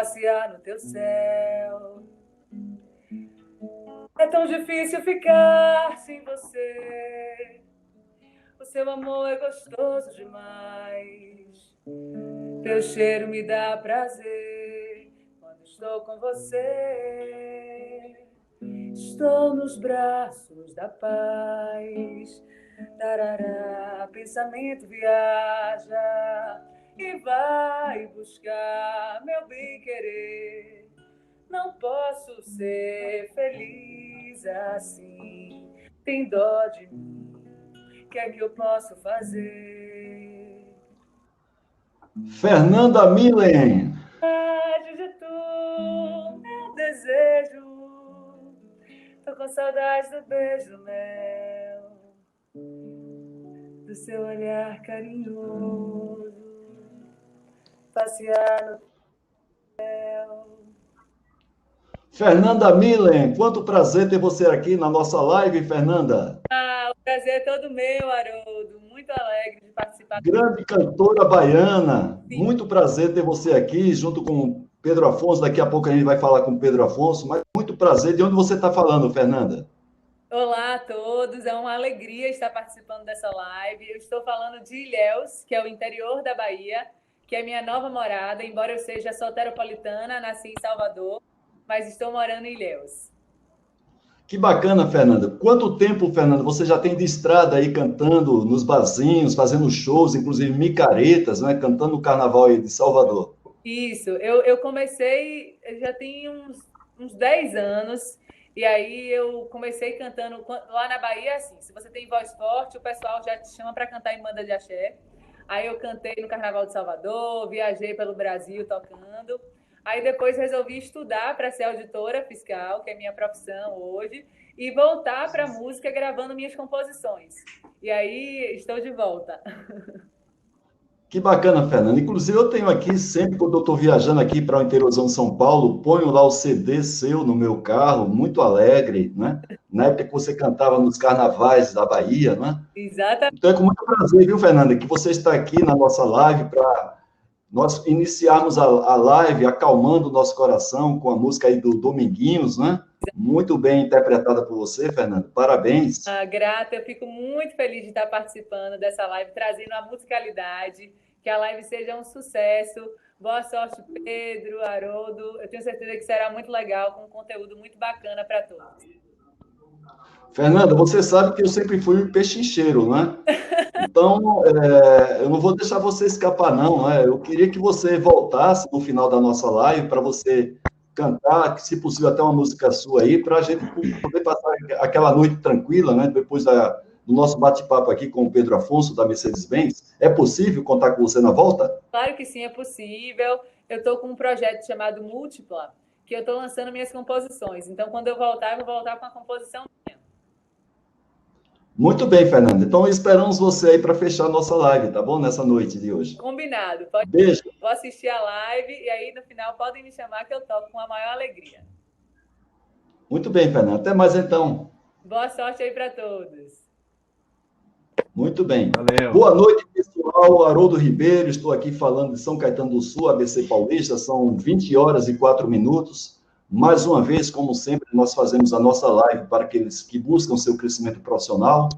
passear no teu céu. É tão difícil ficar sem você. O seu amor é gostoso demais. Teu cheiro me dá prazer quando estou com você. Estou nos braços da paz. Tarará, pensamento viaja e vai buscar meu bem-querer. Não posso ser feliz assim. Tem dó de mim. O que é que eu posso fazer? Fernanda Milen. De tu, meu desejo. Tô com saudade do beijo mel, do seu olhar carinhoso, passear no céu. Fernanda Milen, quanto prazer ter você aqui na nossa live, Fernanda. O prazer é todo meu, Haroldo. Muito alegre de participar. Grande cantora baiana. Sim. Muito prazer ter você aqui, junto com Pedro Afonso. Daqui a pouco a gente vai falar com Pedro Afonso, mas muito prazer. De onde você está falando, Fernanda? Olá a todos, é uma alegria estar participando dessa live. Eu estou falando de Ilhéus, que é o interior da Bahia, que é minha nova morada, embora eu seja soteropolitana, nasci em Salvador, mas estou morando em Ilhéus. Que bacana, Fernanda. Quanto tempo, Fernanda, você já tem de estrada aí cantando nos barzinhos, fazendo shows, inclusive micaretas, né? Cantando no carnaval aí de Salvador. Isso, eu comecei, já tem uns 10 anos, e aí eu comecei cantando lá na Bahia, assim, se você tem voz forte, o pessoal já te chama para cantar em banda de axé. Aí eu cantei no Carnaval de Salvador, viajei pelo Brasil tocando. Aí depois resolvi estudar para ser auditora fiscal, que é minha profissão hoje, e voltar para a música gravando minhas composições. E aí estou de volta. Que bacana, Fernanda. Inclusive, eu tenho aqui, sempre quando eu estou viajando aqui para o interiorzão de São Paulo, ponho lá o CD seu no meu carro, muito alegre, né? Na época que você cantava nos carnavais da Bahia, né? Exatamente. Então, é com muito prazer, viu, Fernanda, que você está aqui na nossa live para nós iniciarmos a live acalmando o nosso coração com a música aí do Dominguinhos, né? Muito bem interpretada por você, Fernanda. Parabéns. Grata, eu fico muito feliz de estar participando dessa live, trazendo a musicalidade, que a live seja um sucesso. Boa sorte, Pedro, Haroldo. Eu tenho certeza que será muito legal, com um conteúdo muito bacana para todos. Fernanda, você sabe que eu sempre fui um pechincheiro, né? Então, eu não vou deixar você escapar, não, né? Eu queria que você voltasse no final da nossa live para você cantar, se possível, até uma música sua aí, para a gente poder passar aquela noite tranquila, né? Depois do nosso bate-papo aqui com o Pedro Afonso, da Mercedes-Benz. É possível contar com você na volta? Claro que sim, é possível. Eu estou com um projeto chamado Múltipla, que eu estou lançando minhas composições. Então, quando eu voltar com a composição minha. Muito bem, Fernanda. Então, esperamos você aí para fechar a nossa live, tá bom? Nessa noite de hoje. Combinado. Beijo. Vou assistir a live e aí, no final, podem me chamar que eu toco com a maior alegria. Muito bem, Fernanda. Até mais, então. Boa sorte aí para todos. Muito bem. Valeu. Boa noite, pessoal. Haroldo Ribeiro, estou aqui falando de São Caetano do Sul, ABC Paulista. São 20 horas e 4 minutos. Mais uma vez, como sempre, nós fazemos a nossa live para aqueles que buscam seu crescimento profissional.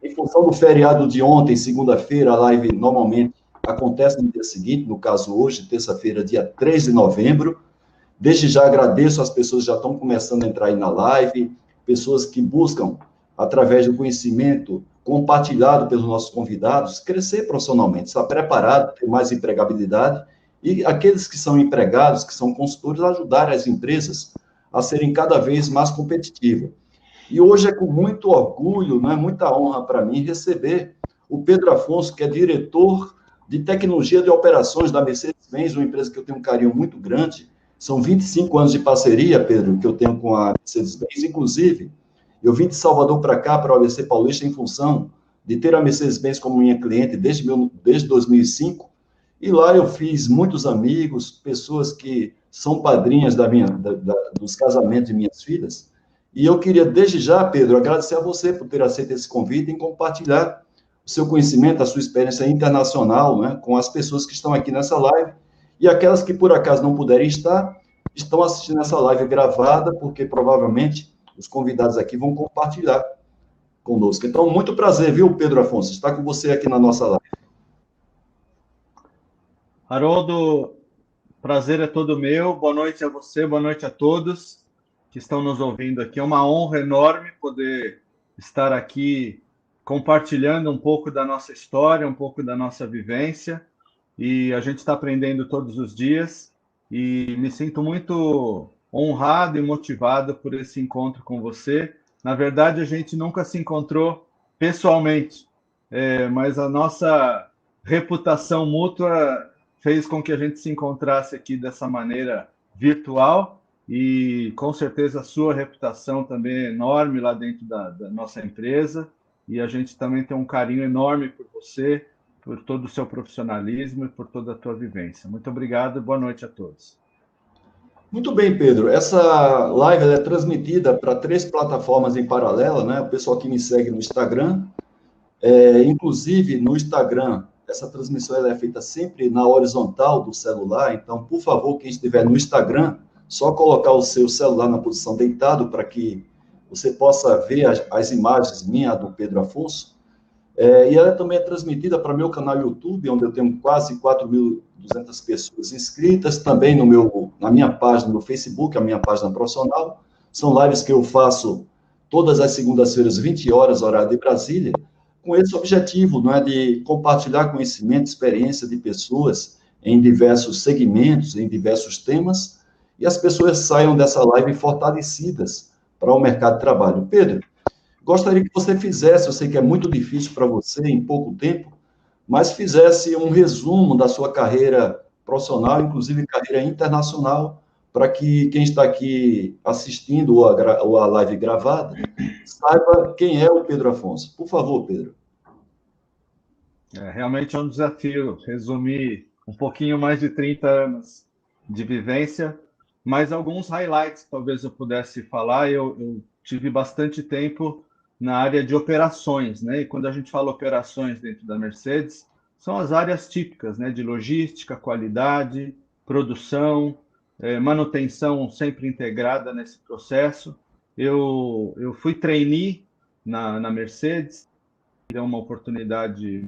Em função do feriado de ontem, segunda-feira, a live normalmente acontece no dia seguinte, no caso hoje, terça-feira, dia 3 de novembro. Desde já agradeço às pessoas que já estão começando a entrar aí na live, pessoas que buscam, através do conhecimento compartilhado pelos nossos convidados, crescer profissionalmente, estar preparado, ter mais empregabilidade, e aqueles que são empregados, que são consultores, ajudar as empresas a serem cada vez mais competitivas. E hoje é com muito orgulho, né, muita honra para mim, receber o Pedro Afonso, que é diretor de tecnologia de operações da Mercedes-Benz, uma empresa que eu tenho um carinho muito grande. São 25 anos de parceria, Pedro, que eu tenho com a Mercedes-Benz. Inclusive, eu vim de Salvador para cá, para o ABC Paulista, em função de ter a Mercedes-Benz como minha cliente desde 2005. E lá eu fiz muitos amigos, pessoas que são padrinhas dos casamentos de minhas filhas. E eu queria, desde já, Pedro, agradecer a você por ter aceito esse convite e compartilhar o seu conhecimento, a sua experiência internacional, né, com as pessoas que estão aqui nessa live. E aquelas que por acaso não puderem estar, estão assistindo essa live gravada, porque provavelmente os convidados aqui vão compartilhar conosco. Então, muito prazer, viu, Pedro Afonso, estar com você aqui na nossa live. Haroldo, prazer é todo meu. Boa noite a você, boa noite a todos que estão nos ouvindo aqui. É uma honra enorme poder estar aqui compartilhando um pouco da nossa história, um pouco da nossa vivência. E a gente está aprendendo todos os dias. E me sinto muito honrado e motivado por esse encontro com você. Na verdade, a gente nunca se encontrou pessoalmente, mas a nossa reputação mútua fez com que a gente se encontrasse aqui dessa maneira virtual, e com certeza a sua reputação também é enorme lá dentro da nossa empresa, e a gente também tem um carinho enorme por você, por todo o seu profissionalismo e por toda a tua vivência. Muito obrigado e boa noite a todos. Muito bem, Pedro. Essa live ela é transmitida para 3 plataformas em paralelo, né? O pessoal que me segue no Instagram, inclusive no Instagram, essa transmissão ela é feita sempre na horizontal do celular, então, por favor, quem estiver no Instagram, só colocar o seu celular na posição deitado para que você possa ver as imagens minha, do Pedro Afonso. E ela também é transmitida para meu canal YouTube, onde eu tenho quase 4.200 pessoas inscritas, também na minha página no Facebook, a minha página profissional. São lives que eu faço todas as segundas-feiras, 20 horas, horário de Brasília, com esse objetivo, não é, de compartilhar conhecimento, experiência de pessoas em diversos segmentos, em diversos temas, e as pessoas saiam dessa live fortalecidas para o mercado de trabalho. Pedro, gostaria que você fizesse, eu sei que é muito difícil para você em pouco tempo, mas fizesse um resumo da sua carreira profissional, inclusive carreira internacional, para que quem está aqui assistindo a live gravada saiba quem é o Pedro Afonso. Por favor, Pedro. Realmente é um desafio resumir um pouquinho mais de 30 anos de vivência, mas alguns highlights talvez eu pudesse falar. Eu tive bastante tempo na área de operações, né? E quando a gente fala operações dentro da Mercedes, são as áreas típicas, né? De logística, qualidade, produção, manutenção sempre integrada nesse processo. Eu fui trainee na Mercedes, deu uma oportunidade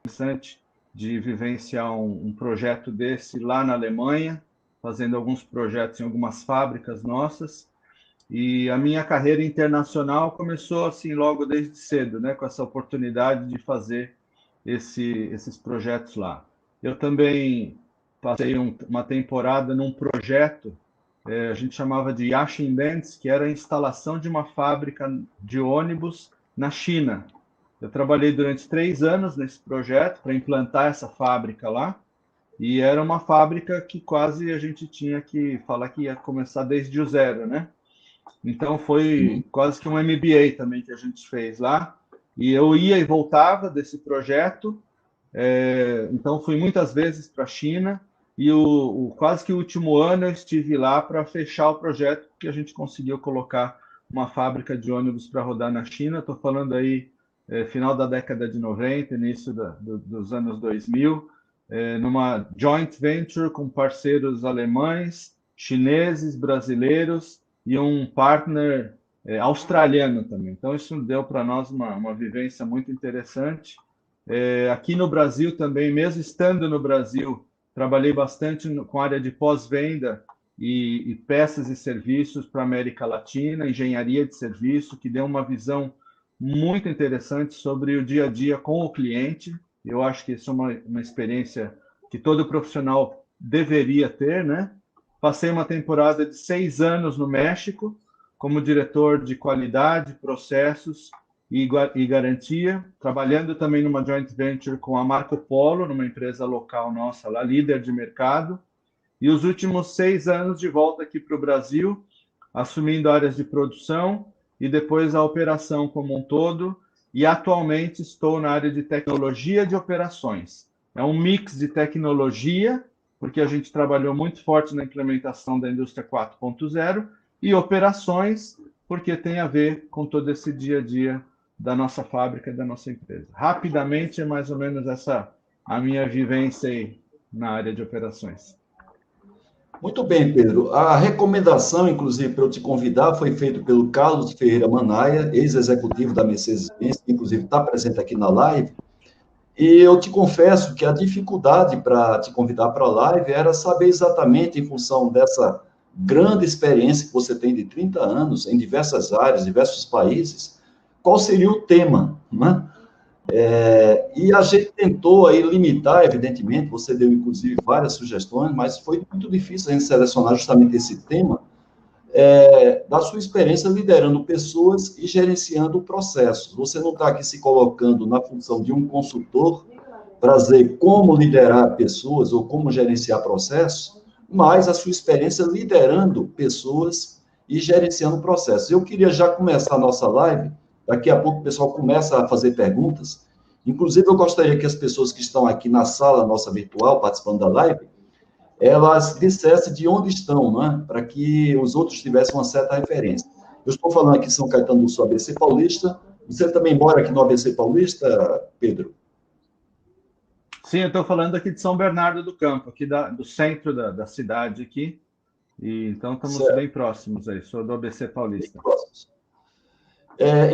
interessante de vivenciar um projeto desse lá na Alemanha, fazendo alguns projetos em algumas fábricas nossas. E a minha carreira internacional começou assim logo desde cedo, né, com essa oportunidade de fazer esses projetos lá. Eu também passei uma temporada num projeto, a gente chamava de Yashin Dance, que era a instalação de uma fábrica de ônibus na China. Eu trabalhei durante 3 anos nesse projeto para implantar essa fábrica lá, e era uma fábrica que quase a gente tinha que falar que ia começar desde o zero, né? Então foi quase que um MBA também que a gente fez lá, e eu ia e voltava desse projeto, então fui muitas vezes para a China, e quase que o último ano eu estive lá para fechar o projeto, porque a gente conseguiu colocar uma fábrica de ônibus para rodar na China. Estou falando aí final da década de 90, início dos anos 2000, numa joint venture com parceiros alemães, chineses, brasileiros e um partner australiano também. Então, isso deu para nós uma vivência muito interessante. Aqui no Brasil também, mesmo estando no Brasil, trabalhei bastante com a área de pós-venda e peças e serviços para a América Latina, engenharia de serviço, que deu uma visão muito interessante sobre o dia a dia com o cliente. Eu acho que isso é uma experiência que todo profissional deveria ter, né? Passei uma temporada de 6 anos no México como diretor de qualidade, processos e garantia, trabalhando também numa joint venture com a Marco Polo, numa empresa local nossa lá, líder de mercado. E os últimos 6 anos de volta aqui para o Brasil, assumindo áreas de produção e depois a operação como um todo. E atualmente estou na área de tecnologia de operações. É um mix de tecnologia, porque a gente trabalhou muito forte na implementação da indústria 4.0, e operações, porque tem a ver com todo esse dia a dia da nossa fábrica e da nossa empresa. Rapidamente, é mais ou menos essa a minha vivência aí na área de operações. Muito bem, Pedro. A recomendação, inclusive, para eu te convidar, foi feita pelo Carlos Ferreira Manaia, ex-executivo da Mercedes-Benz, que, inclusive, está presente aqui na live. E eu te confesso que a dificuldade para te convidar para a live era saber exatamente, em função dessa grande experiência que você tem de 30 anos, em diversas áreas, diversos países, qual seria o tema, né? E a gente tentou aí limitar, evidentemente, você deu, inclusive, várias sugestões, mas foi muito difícil a gente selecionar justamente esse tema, da sua experiência liderando pessoas e gerenciando processos. Você não está aqui se colocando na função de um consultor para dizer como liderar pessoas ou como gerenciar processos, mas a sua experiência liderando pessoas e gerenciando processos. Eu queria já começar a nossa live, daqui a pouco o pessoal começa a fazer perguntas. Inclusive, eu gostaria que as pessoas que estão aqui na sala nossa virtual, participando da live, elas dissessem de onde estão, né? Para que os outros tivessem uma certa referência. Eu estou falando aqui em São Caetano do Sul, ABC Paulista. Você também mora aqui no ABC Paulista, Pedro? Sim, eu estou falando aqui de São Bernardo do Campo, aqui do centro da cidade aqui. E, então, estamos bem próximos aí. Sou do ABC Paulista. Bem próximos.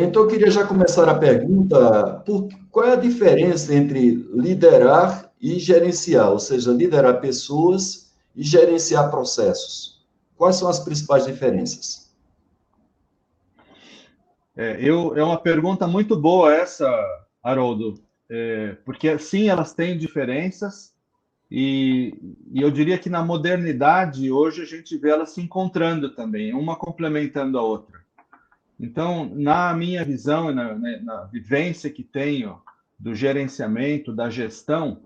Então, eu queria já começar a pergunta, qual é a diferença entre liderar e gerenciar, ou seja, liderar pessoas e gerenciar processos? Quais são as principais diferenças? É uma pergunta muito boa essa, Haroldo, porque sim, elas têm diferenças e eu diria que na modernidade, hoje a gente vê elas se encontrando também, uma complementando a outra. Então, na minha visão, na vivência que tenho do gerenciamento, da gestão,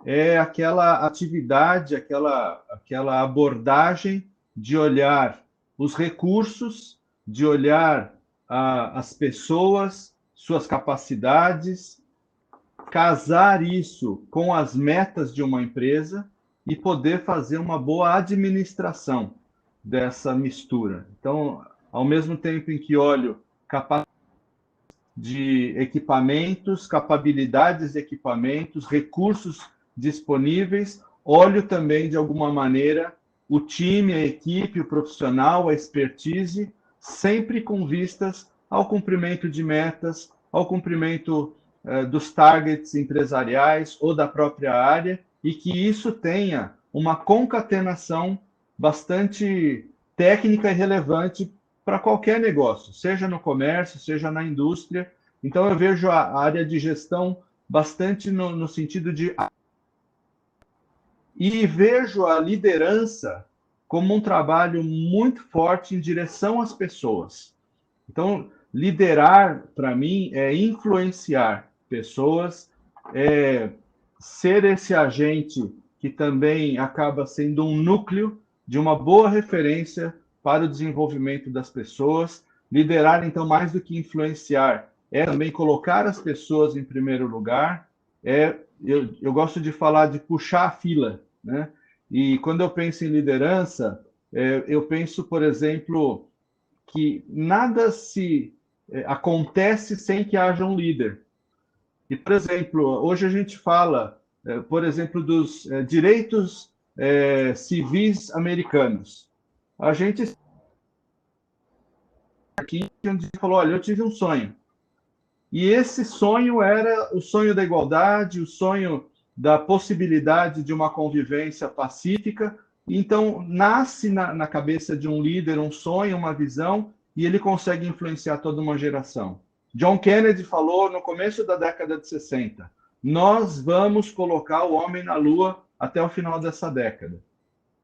é aquela atividade, aquela abordagem de olhar os recursos, de olhar as pessoas, suas capacidades, casar isso com as metas de uma empresa e poder fazer uma boa administração dessa mistura. Então, ao mesmo tempo em que olho capacidade de equipamentos, capacidades de equipamentos, recursos disponíveis, olho também, de alguma maneira, o time, a equipe, o profissional, a expertise, sempre com vistas ao cumprimento de metas, ao cumprimento dos targets empresariais ou da própria área, e que isso tenha uma concatenação bastante técnica e relevante para qualquer negócio, seja no comércio, seja na indústria. Então, eu vejo a área de gestão bastante no sentido de... E vejo a liderança como um trabalho muito forte em direção às pessoas. Então, liderar, para mim, é influenciar pessoas, é ser esse agente que também acaba sendo um núcleo de uma boa referência para o desenvolvimento das pessoas. Liderar, então, mais do que influenciar, é também colocar as pessoas em primeiro lugar. Eu gosto de falar de puxar a fila, né? E quando eu penso em liderança, eu penso, por exemplo, que nada acontece sem que haja um líder. E, por exemplo, hoje a gente fala, por exemplo, dos direitos civis americanos. A gente aqui falou, olha, eu tive um sonho. E esse sonho era o sonho da igualdade, o sonho da possibilidade de uma convivência pacífica. Então, nasce na cabeça de um líder um sonho, uma visão, e ele consegue influenciar toda uma geração. John Kennedy falou no começo da década de 60, nós vamos colocar o homem na Lua até o final dessa década.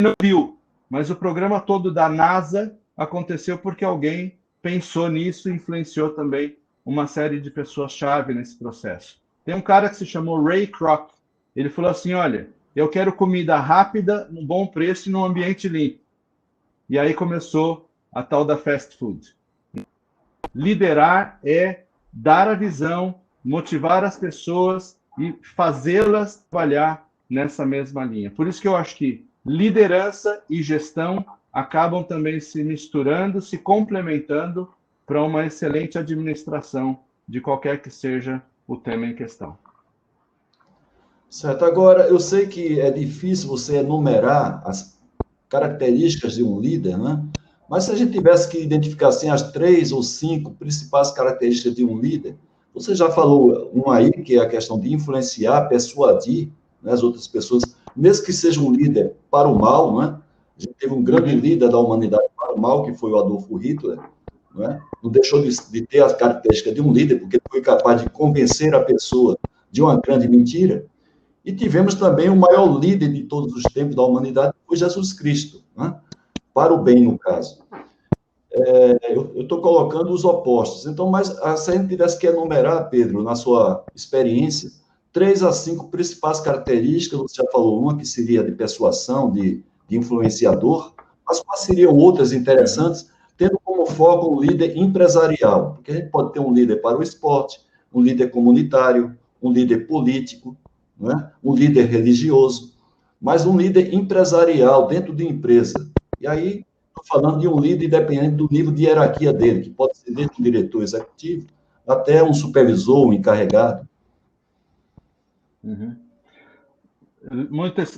Ele não viu, mas o programa todo da NASA aconteceu porque alguém pensou nisso e influenciou também uma série de pessoas-chave nesse processo. Tem um cara que se chamou Ray Kroc. Ele falou assim, olha, eu quero comida rápida, num bom preço e num ambiente limpo. E aí começou a tal da fast food. Liderar é dar a visão, motivar as pessoas e fazê-las trabalhar nessa mesma linha. Por isso que eu acho que liderança e gestão acabam também se misturando, se complementando para uma excelente administração de qualquer que seja o tema em questão. Certo. Agora, eu sei que é difícil você enumerar características de um líder, né? Mas se a gente tivesse que identificar assim, as 3 ou 5 principais características de um líder, você já falou um aí, que é a questão de influenciar, persuadir, né, as outras pessoas, mesmo que seja um líder para o mal, né? A gente teve um grande líder da humanidade para o mal, que foi o Adolfo Hitler, né? Não deixou de ter as características de um líder, porque foi capaz de convencer a pessoa de uma grande mentira. E tivemos também o maior líder de todos os tempos da humanidade, que foi Jesus Cristo, né? Para o bem, no caso. Eu estou colocando os opostos. Então, mas se a gente tivesse que enumerar, Pedro, na sua experiência, 3 a 5 principais características, você já falou uma que seria de persuasão, de influenciador, mas quais seriam outras interessantes, tendo como foco um líder empresarial? Porque a gente pode ter um líder para o esporte, um líder comunitário, um líder político, né? Um líder religioso, mas um líder empresarial dentro de empresa. E aí, estou falando de um líder independente do nível de hierarquia dele, que pode ser desde um diretor executivo até um supervisor, um encarregado. Uhum.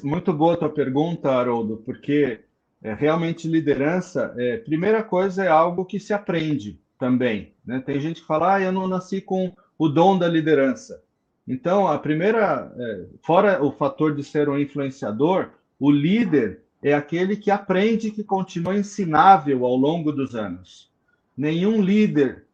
Muito boa a tua pergunta, Haroldo, porque realmente liderança, primeira coisa, é algo que se aprende também, né? Tem gente que fala, eu não nasci com o dom da liderança. Então, a primeira, fora o fator de ser um influenciador, o líder é aquele que aprende, que continua ensinável ao longo dos anos. Nenhum líder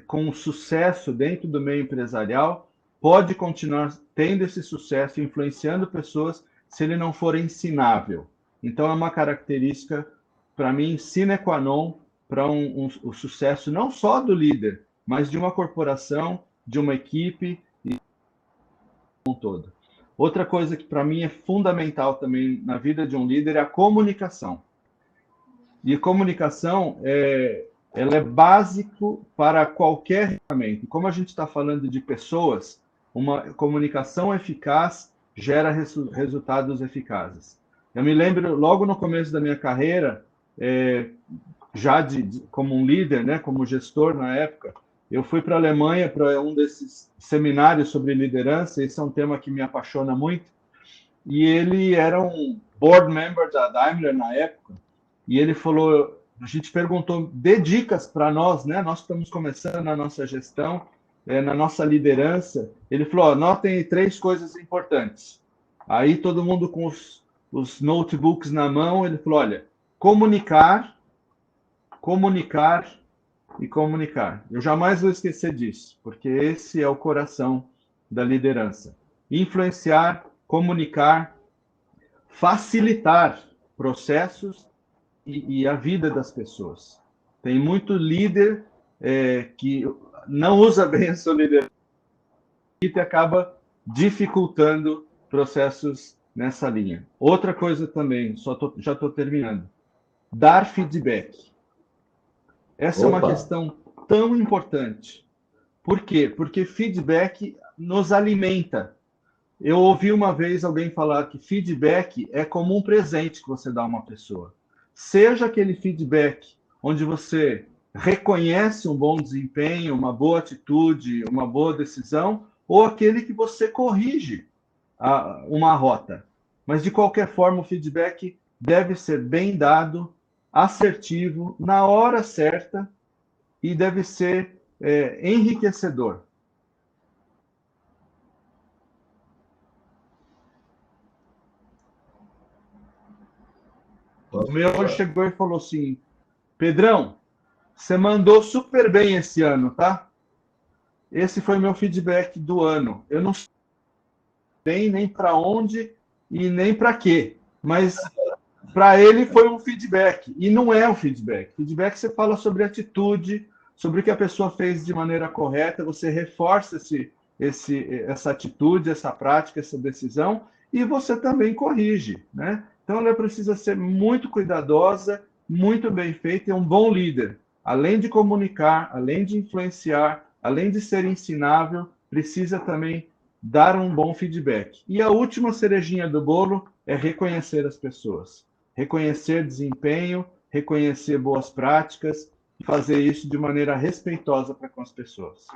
com sucesso dentro do meio empresarial pode continuar tendo esse sucesso, influenciando pessoas, se ele não for ensinável. Então, é uma característica, para mim, sine qua non para o sucesso não só do líder, mas de uma corporação, de uma equipe e um todo. Outra coisa que, para mim, é fundamental também na vida de um líder é a comunicação. E comunicação ela é básico para qualquer ferramenta. Como a gente está falando de pessoas, uma comunicação eficaz gera resultados eficazes. Eu me lembro, logo no começo da minha carreira, já como um líder, né, como gestor na época, eu fui para a Alemanha para um desses seminários sobre liderança. Esse é um tema que me apaixona muito. E ele era um board member da Daimler na época, e ele falou, a gente perguntou, dê dicas para nós, né? Nós estamos começando na nossa gestão, na nossa liderança. Ele falou, anotem 3 coisas importantes. Aí todo mundo com os notebooks na mão, ele falou, olha, comunicar e comunicar. Eu jamais vou esquecer disso, porque esse é o coração da liderança. Influenciar, comunicar, facilitar processos e a vida das pessoas. Tem muito líder que não usa bem a sua liderança e acaba dificultando processos nessa linha. Outra coisa também, já estou terminando, dar feedback. Essa é uma questão tão importante. Por quê? Porque feedback nos alimenta. Eu ouvi uma vez alguém falar que feedback é como um presente que você dá a uma pessoa. Seja aquele feedback onde você reconhece um bom desempenho, uma boa atitude, uma boa decisão, ou aquele que você corrige uma rota. Mas, de qualquer forma, o feedback deve ser bem dado, assertivo, na hora certa, e deve ser enriquecedor. O meu chegou e falou assim, Pedrão, você mandou super bem esse ano, tá? Esse foi meu feedback do ano. Eu não sei bem nem para onde e nem para quê, mas para ele foi um feedback. E não é um feedback. Feedback você fala sobre atitude, sobre o que a pessoa fez de maneira correta, você reforça essa atitude, essa prática, essa decisão, e você também corrige, né? Então, ela precisa ser muito cuidadosa, muito bem feita e um bom líder. Além de comunicar, além de influenciar, além de ser ensinável, precisa também dar um bom feedback. E a última cerejinha do bolo é reconhecer as pessoas. Reconhecer desempenho, reconhecer boas práticas e fazer isso de maneira respeitosa para com as pessoas.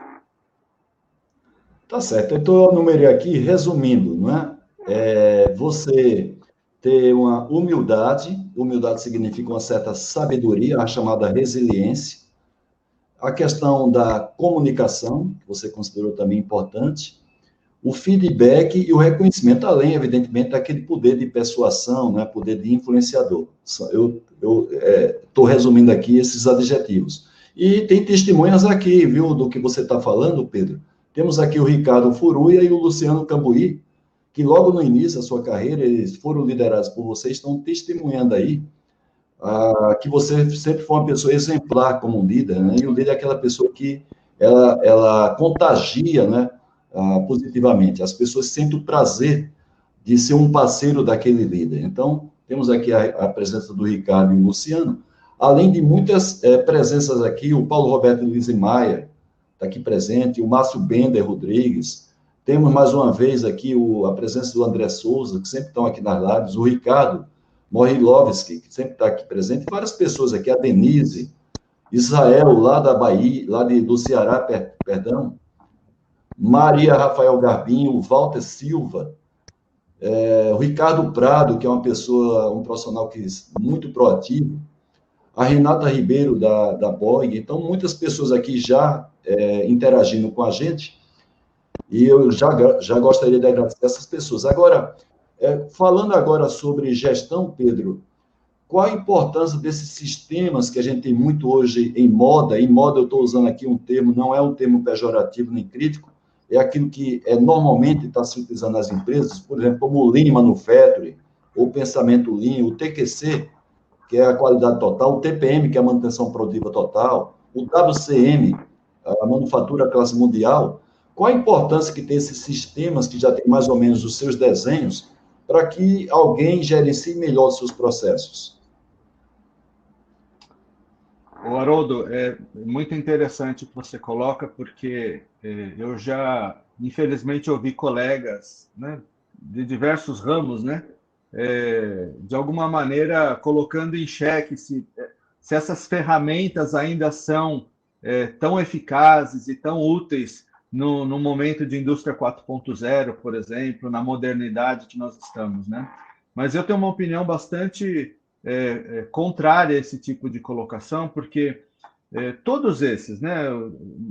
Tá certo. Então, eu numerei aqui, resumindo, não é? Você ter uma humildade. Humildade significa uma certa sabedoria, a chamada resiliência. A questão da comunicação, que você considerou também importante. O feedback e o reconhecimento, além, evidentemente, daquele poder de persuasão, né, poder de influenciador. Eu estou resumindo aqui esses adjetivos. E tem testemunhas aqui, viu, do que você está falando, Pedro. Temos aqui o Ricardo Furuia e o Luciano Cambuí, que logo no início da sua carreira, eles foram liderados por vocês, estão testemunhando aí que você sempre foi uma pessoa exemplar como líder, né? E o líder é aquela pessoa que ela contagia, né, positivamente. As pessoas sentem o prazer de ser um parceiro daquele líder. Então, temos aqui a presença do Ricardo e do Luciano, além de muitas presenças aqui, o Paulo Roberto Luiz Maia está aqui presente, o Márcio Bender Rodrigues, temos mais uma vez aqui a presença do André Souza, que sempre estão aqui nas lives, o Ricardo Morilovski, que sempre está aqui presente, e várias pessoas aqui, a Denise, Israel, lá da Bahia, do Ceará, perdão, Maria Rafael Garbinho, o Walter Silva, o Ricardo Prado, que é uma pessoa, um profissional muito proativo, a Renata Ribeiro, da Boeing. Então, muitas pessoas aqui já interagindo com a gente, e eu já gostaria de agradecer essas pessoas. Agora, falando agora sobre gestão, Pedro, qual a importância desses sistemas que a gente tem muito hoje em moda? Em moda, eu estou usando aqui um termo, não é um termo pejorativo nem crítico, é aquilo que normalmente está se utilizando nas empresas, por exemplo, como o Lean Manufacturing, ou o pensamento Lean, o TQC, que é a qualidade total, o TPM, que é a manutenção produtiva total, o WCM, a manufatura classe mundial. Qual a importância que tem esses sistemas que já tem mais ou menos os seus desenhos para que alguém gerencie melhor os seus processos? Haroldo, é muito interessante o que você coloca, porque eu já, infelizmente, ouvi colegas, né, de diversos ramos, né, de alguma maneira colocando em xeque se essas ferramentas ainda são tão eficazes e tão úteis no momento de indústria 4.0, por exemplo, na modernidade que nós estamos, né? Mas eu tenho uma opinião bastante contrária a esse tipo de colocação, porque todos esses, né,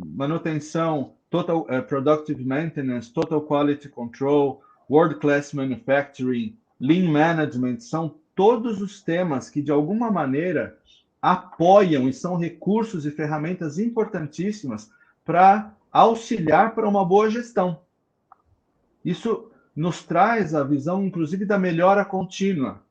manutenção, total productive maintenance, total quality control, world class manufacturing, lean management, são todos os temas que de alguma maneira apoiam e são recursos e ferramentas importantíssimas para auxiliar para uma boa gestão. Isso nos traz a visão, inclusive, da melhora contínua.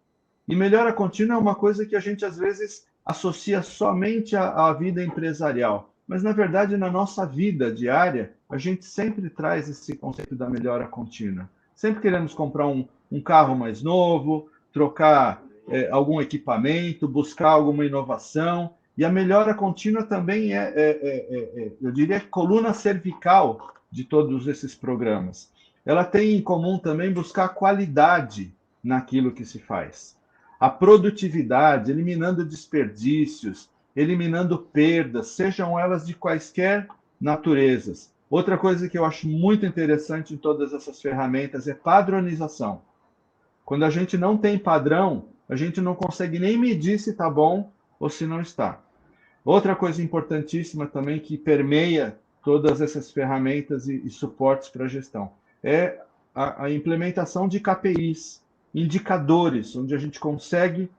E melhora contínua é uma coisa que a gente, às vezes, associa somente à vida empresarial. Mas, na verdade, na nossa vida diária, a gente sempre traz esse conceito da melhora contínua. Sempre queremos comprar um carro mais novo, trocar algum equipamento, buscar alguma inovação. E a melhora contínua também eu diria, coluna cervical de todos esses programas. Ela tem em comum também buscar qualidade naquilo que se faz. A produtividade, eliminando desperdícios, eliminando perdas, sejam elas de quaisquer naturezas. Outra coisa que eu acho muito interessante em todas essas ferramentas é padronização. Quando a gente não tem padrão, a gente não consegue nem medir se está bom ou se não está. Outra coisa importantíssima também que permeia todas essas ferramentas e suportes para a gestão é a implementação de KPIs, indicadores, onde a gente consegue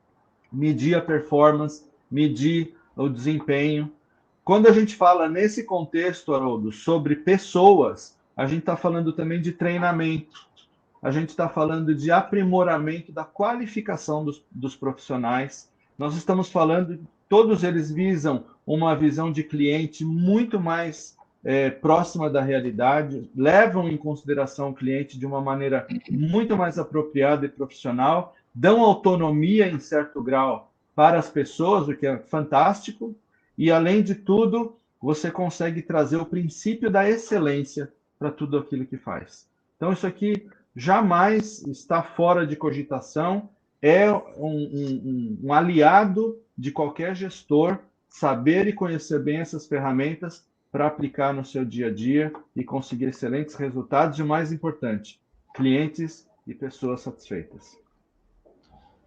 medir a performance, medir o desempenho. Quando a gente fala nesse contexto, Haroldo, sobre pessoas, a gente está falando também de treinamento, a gente está falando de aprimoramento da qualificação dos profissionais. Nós estamos falando, todos eles visam uma visão de cliente muito mais próxima da realidade, levam em consideração o cliente de uma maneira muito mais apropriada e profissional, dão autonomia em certo grau para as pessoas, o que é fantástico, e além de tudo, você consegue trazer o princípio da excelência para tudo aquilo que faz. Então, isso aqui jamais está fora de cogitação, é um aliado de qualquer gestor saber e conhecer bem essas ferramentas para aplicar no seu dia a dia e conseguir excelentes resultados e, o mais importante, clientes e pessoas satisfeitas.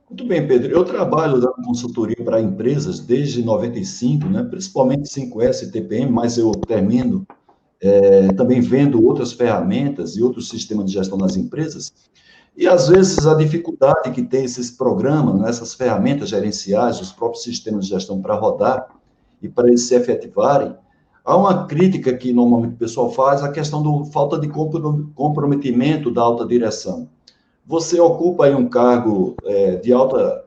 Muito bem, Pedro. Eu trabalho dando consultoria para empresas desde 95, né? Principalmente 5S e TPM, mas eu termino também vendo outras ferramentas e outros sistemas de gestão nas empresas. E, às vezes, a dificuldade que tem esses programas, né, essas ferramentas gerenciais, os próprios sistemas de gestão para rodar e para eles se efetivarem, há uma crítica que normalmente o pessoal faz, a questão da falta de comprometimento da alta direção. Você ocupa aí um cargo de alta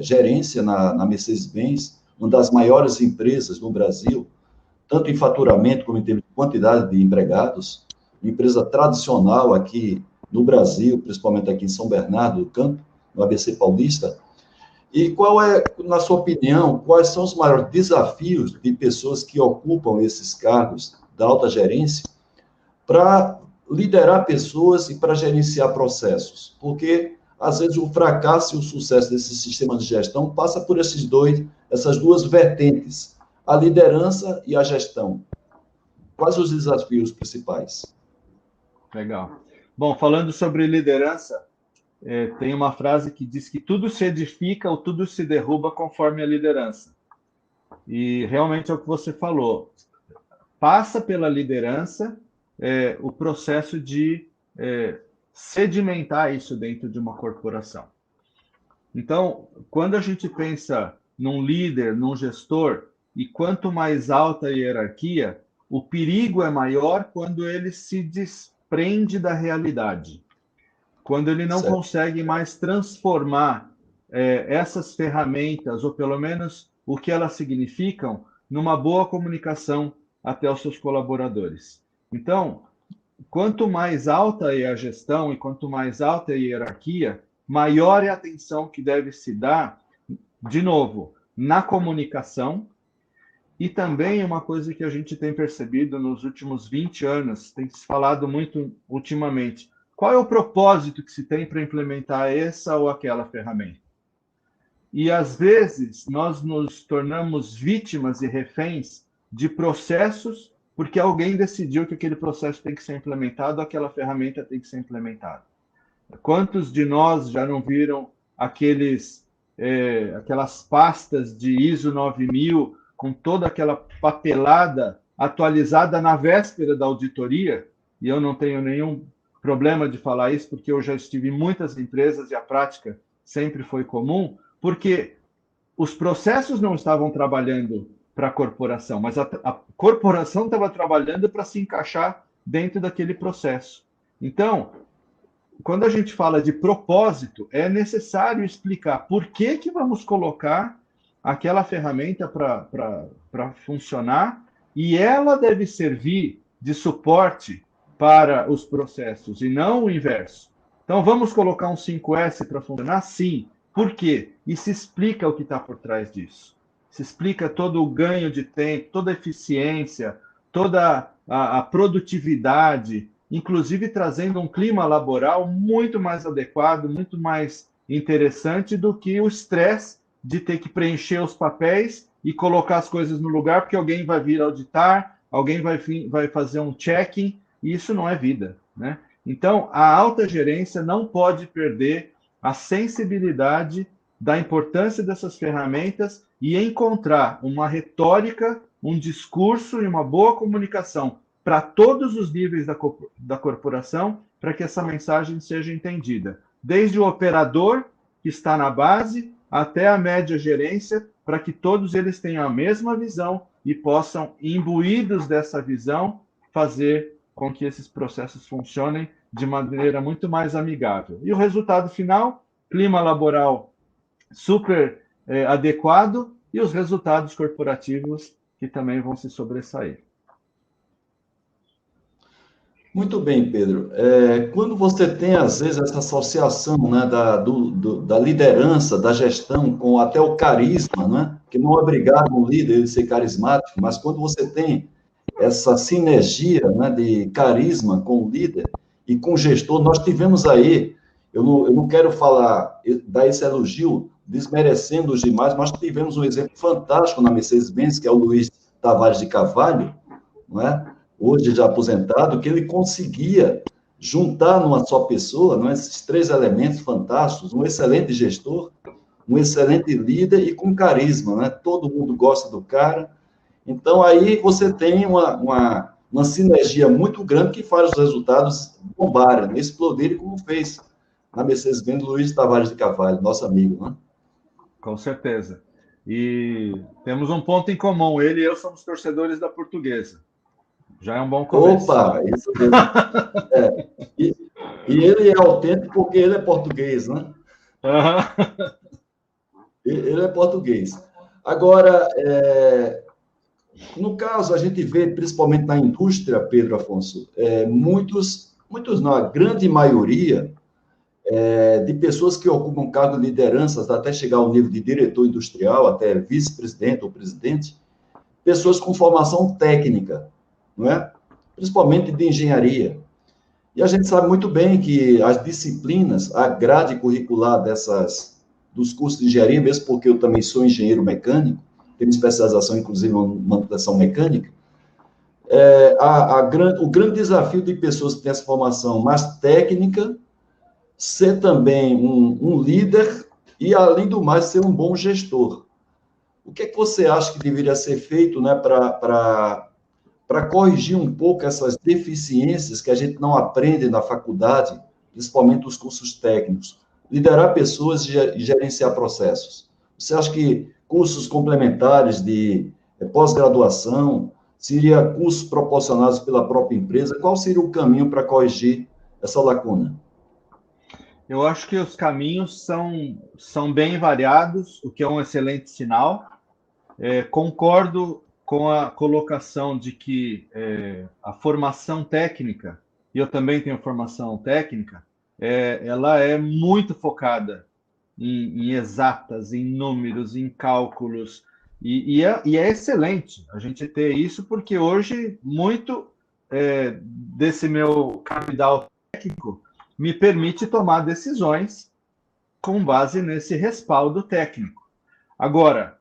gerência na Mercedes-Benz, uma das maiores empresas no Brasil, tanto em faturamento como em termos de quantidade de empregados, uma empresa tradicional aqui no Brasil, principalmente aqui em São Bernardo do Campo, no ABC Paulista. E qual é, na sua opinião, quais são os maiores desafios de pessoas que ocupam esses cargos da alta gerência para liderar pessoas e para gerenciar processos? Porque, às vezes, o fracasso e o sucesso desse sistema de gestão passa por essas duas vertentes, a liderança e a gestão. Quais os desafios principais? Legal. Bom, falando sobre liderança, tem uma frase que diz que tudo se edifica ou tudo se derruba conforme a liderança. E realmente é o que você falou. Passa pela liderança o processo de sedimentar isso dentro de uma corporação. Então, quando a gente pensa num líder, num gestor, e quanto mais alta a hierarquia, o perigo é maior quando ele se desprende da realidade. Quando ele não consegue mais transformar essas ferramentas, ou pelo menos o que elas significam, numa boa comunicação até os seus colaboradores. Então, quanto mais alta é a gestão e quanto mais alta é a hierarquia, maior é a atenção que deve se dar, de novo, na comunicação. E também uma coisa que a gente tem percebido nos últimos 20 anos, tem se falado muito ultimamente, qual é o propósito que se tem para implementar essa ou aquela ferramenta? E, às vezes, nós nos tornamos vítimas e reféns de processos porque alguém decidiu que aquele processo tem que ser implementado, aquela ferramenta tem que ser implementada. Quantos de nós já não viram aquelas pastas de ISO 9000 com toda aquela papelada atualizada na véspera da auditoria? E eu não tenho nenhum problema de falar isso, porque eu já estive em muitas empresas e a prática sempre foi comum, porque os processos não estavam trabalhando para a corporação, mas a corporação estava trabalhando para se encaixar dentro daquele processo. Então, quando a gente fala de propósito, é necessário explicar por que vamos colocar aquela ferramenta para funcionar, e ela deve servir de suporte para os processos, e não o inverso. Então, vamos colocar um 5S para funcionar? Sim. Por quê? E se explica o que está por trás disso. Se explica todo o ganho de tempo, toda a eficiência, toda a produtividade, inclusive trazendo um clima laboral muito mais adequado, muito mais interessante do que o estresse de ter que preencher os papéis e colocar as coisas no lugar, porque alguém vai vir auditar, alguém vai fazer um check-in, e isso não é vida, né? Então, a alta gerência não pode perder a sensibilidade da importância dessas ferramentas e encontrar uma retórica, um discurso e uma boa comunicação para todos os níveis da corporação, para que essa mensagem seja entendida. Desde o operador, que está na base, até a média gerência, para que todos eles tenham a mesma visão e possam, imbuídos dessa visão, fazer com que esses processos funcionem de maneira muito mais amigável. E o resultado final, clima laboral super adequado e os resultados corporativos que também vão se sobressair. Muito bem, Pedro. Quando você tem, às vezes, essa associação, né, da liderança, da gestão, com até o carisma, né, que não é obrigado um líder a ser carismático, mas quando você tem essa sinergia, né, de carisma com o líder e com o gestor, nós tivemos aí, eu não quero dar esse elogio desmerecendo os demais, mas tivemos um exemplo fantástico na Mercedes-Benz, que é o Luiz Tavares de Carvalho, não é? Hoje já aposentado, que ele conseguia juntar numa só pessoa, não é, esses três elementos fantásticos, um excelente gestor um excelente líder e com carisma, né? Todo mundo gosta do cara. Então, aí você tem uma sinergia muito grande que faz os resultados bombarem, né? Explodirem, como fez na Mercedes-Benz Luiz Tavares de Carvalho, nosso amigo, né? Com certeza. E temos um ponto em comum, ele e eu somos torcedores da Portuguesa. Já é um bom começo. Opa, isso mesmo. É. E ele é autêntico porque ele é português, né? Uhum. Ele é português. Agora, no caso, a gente vê, principalmente na indústria, Pedro Afonso, muitos não, a grande maioria de pessoas que ocupam cargos de lideranças, até chegar ao nível de diretor industrial, até vice-presidente ou presidente, pessoas com formação técnica, não é? Principalmente de engenharia. E a gente sabe muito bem que as disciplinas, a grade curricular dos cursos de engenharia, mesmo porque eu também sou engenheiro mecânico, tenho especialização, inclusive, em manutenção mecânica, o grande desafio de pessoas que têm essa formação mais técnica, ser também um líder e, além do mais, ser um bom gestor. O que é que você acha que deveria ser feito, né, para corrigir um pouco essas deficiências que a gente não aprende na faculdade, principalmente os cursos técnicos? Liderar pessoas e gerenciar processos. Você acha que cursos complementares de pós-graduação, seria cursos proporcionados pela própria empresa? Qual seria o caminho para corrigir essa lacuna? Eu acho que os caminhos são bem variados, o que é um excelente sinal. Concordo com a colocação de que a formação técnica, e eu também tenho formação técnica, ela é muito focada em exatas, em números, em cálculos, e é excelente a gente ter isso, porque hoje muito desse meu capital técnico me permite tomar decisões com base nesse respaldo técnico. Agora,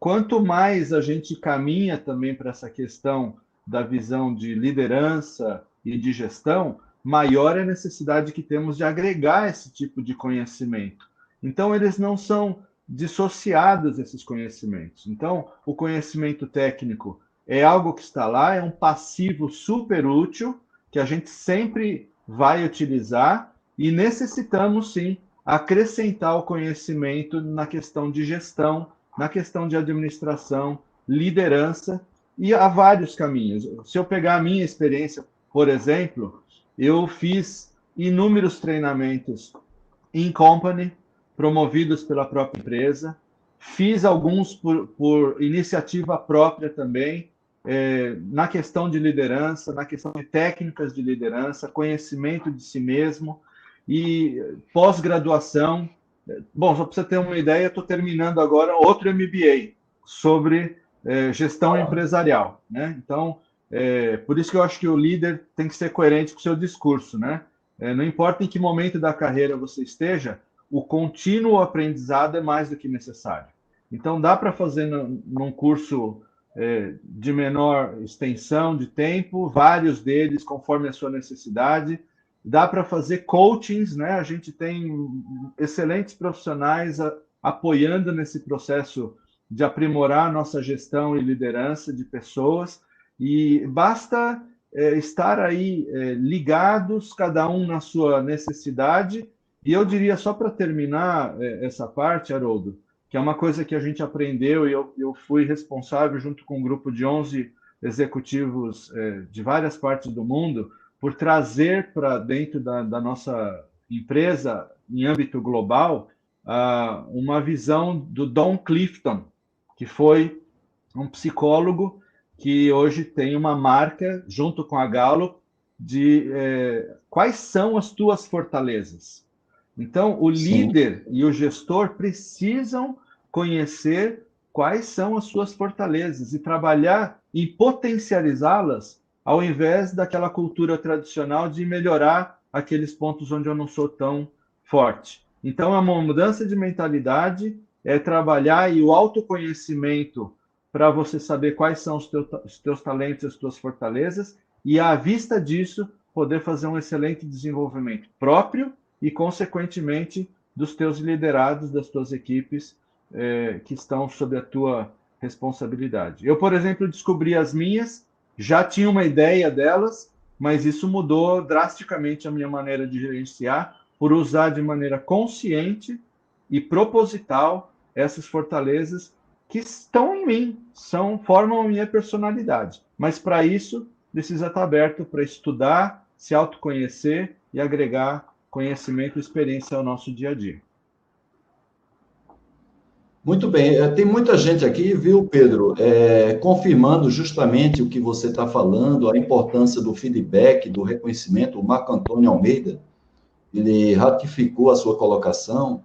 quanto mais a gente caminha também para essa questão da visão de liderança e de gestão, maior é a necessidade que temos de agregar esse tipo de conhecimento. Então, eles não são dissociados, esses conhecimentos. Então, o conhecimento técnico é algo que está lá, é um passivo super útil, que a gente sempre vai utilizar, e necessitamos, sim, acrescentar o conhecimento na questão de gestão, na questão de administração, liderança, e há vários caminhos. Se eu pegar a minha experiência, por exemplo, eu fiz inúmeros treinamentos in company, promovidos pela própria empresa, fiz alguns por iniciativa própria também, na questão de liderança, na questão de técnicas de liderança, conhecimento de si mesmo e pós-graduação. Bom, só para você ter uma ideia, estou terminando agora outro MBA sobre gestão empresarial, né? Então, por isso que eu acho que o líder tem que ser coerente com o seu discurso, né? Não importa em que momento da carreira você esteja, o contínuo aprendizado é mais do que necessário. Então, dá para fazer num curso de menor extensão de tempo, vários deles conforme a sua necessidade. Dá para fazer coachings, né? A gente tem excelentes profissionais apoiando nesse processo de aprimorar a nossa gestão e liderança de pessoas, e basta estar aí ligados, cada um na sua necessidade. E eu diria, só para terminar essa parte, Haroldo, que é uma coisa que a gente aprendeu, e eu fui responsável, junto com um grupo de 11 executivos de várias partes do mundo, por trazer para dentro da nossa empresa, em âmbito global, uma visão do Don Clifton, que foi um psicólogo que hoje tem uma marca, junto com a Gallup, de quais são as tuas fortalezas. Então, o líder e o gestor precisam conhecer quais são as suas fortalezas e trabalhar em potencializá-las, ao invés daquela cultura tradicional de melhorar aqueles pontos onde eu não sou tão forte. Então, é uma mudança de mentalidade, é trabalhar e o autoconhecimento para você saber quais são os teus talentos e as tuas fortalezas, e, à vista disso, poder fazer um excelente desenvolvimento próprio e, consequentemente, dos teus liderados, das tuas equipes que estão sob a tua responsabilidade. Eu, por exemplo, descobri as minhas, já tinha uma ideia delas, mas isso mudou drasticamente a minha maneira de gerenciar, por usar de maneira consciente e proposital essas fortalezas que estão em mim, formam a minha personalidade. Mas para isso, precisa estar aberto para estudar, se autoconhecer e agregar conhecimento e experiência ao nosso dia a dia. Muito bem, tem muita gente aqui, viu, Pedro, confirmando justamente o que você está falando, a importância do feedback, do reconhecimento. O Marco Antônio Almeida, ele ratificou a sua colocação.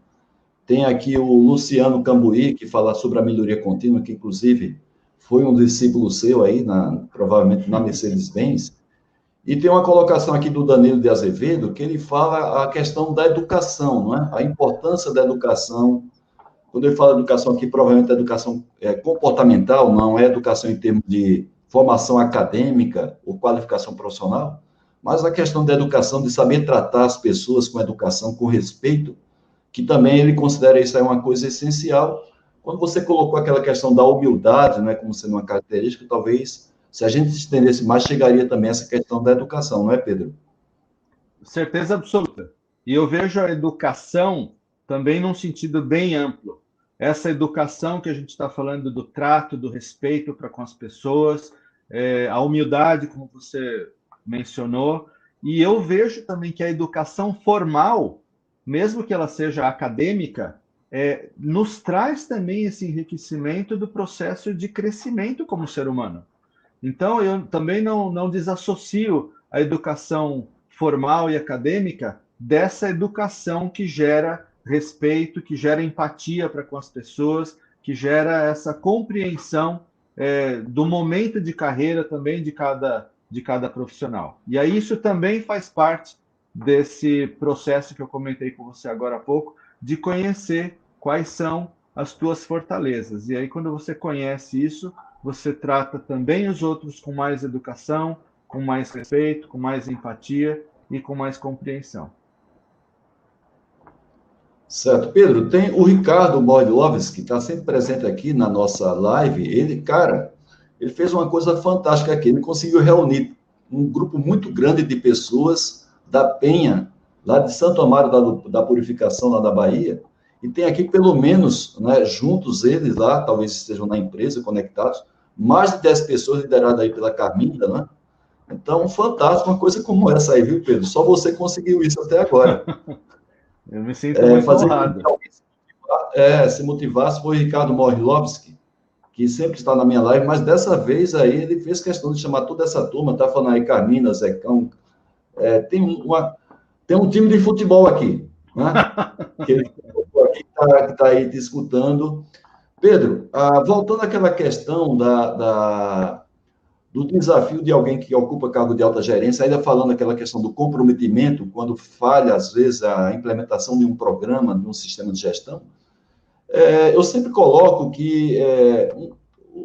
Tem aqui o Luciano Cambuí, que fala sobre a melhoria contínua, que inclusive foi um discípulo seu aí, provavelmente na Mercedes-Benz. E tem uma colocação aqui do Danilo de Azevedo, que ele fala a questão da educação, não é? A importância da educação. Quando ele fala educação aqui, provavelmente é educação comportamental, não é educação em termos de formação acadêmica ou qualificação profissional, mas a questão da educação, de saber tratar as pessoas com educação, com respeito, que também ele considera isso aí uma coisa essencial. Quando você colocou aquela questão da humildade, né, como sendo uma característica, talvez, se a gente estendesse mais, chegaria também essa questão da educação, não é, Pedro? Certeza absoluta. E eu vejo a educação também num sentido bem amplo. Essa educação que a gente está falando do trato, do respeito para com as pessoas, a humildade, como você mencionou, e eu vejo também que a educação formal, mesmo que ela seja acadêmica, nos traz também esse enriquecimento do processo de crescimento como ser humano. Então, eu também não desassocio a educação formal e acadêmica dessa educação que gera respeito, que gera empatia para com as pessoas, que gera essa compreensão do momento de carreira também de cada profissional. E aí isso também faz parte desse processo que eu comentei com você agora há pouco, de conhecer quais são as tuas fortalezas. E aí, quando você conhece isso, você trata também os outros com mais educação, com mais respeito, com mais empatia e com mais compreensão. Certo. Pedro, tem o Ricardo Moilovski, que está sempre presente aqui na nossa live. Ele fez uma coisa fantástica aqui. Ele conseguiu reunir um grupo muito grande de pessoas da Penha, lá de Santo Amaro da Purificação, lá da Bahia, e tem aqui pelo menos, né, juntos eles lá, talvez estejam na empresa, conectados, mais de 10 pessoas lideradas aí pela Carminda, né? Então, fantástico, uma coisa como essa aí, viu, Pedro? Só você conseguiu isso até agora. Eu me sinto muito honrado. Se motivasse foi o Ricardo Moilovski, que sempre está na minha live, mas dessa vez aí ele fez questão de chamar toda essa turma, tá falando aí Carmina, Zecão, tem um time de futebol aqui, né? Que está aí te escutando. Pedro, voltando àquela questão do desafio de alguém que ocupa cargo de alta gerência, ainda falando aquela questão do comprometimento, quando falha, às vezes, a implementação de um programa, de um sistema de gestão, eu sempre coloco que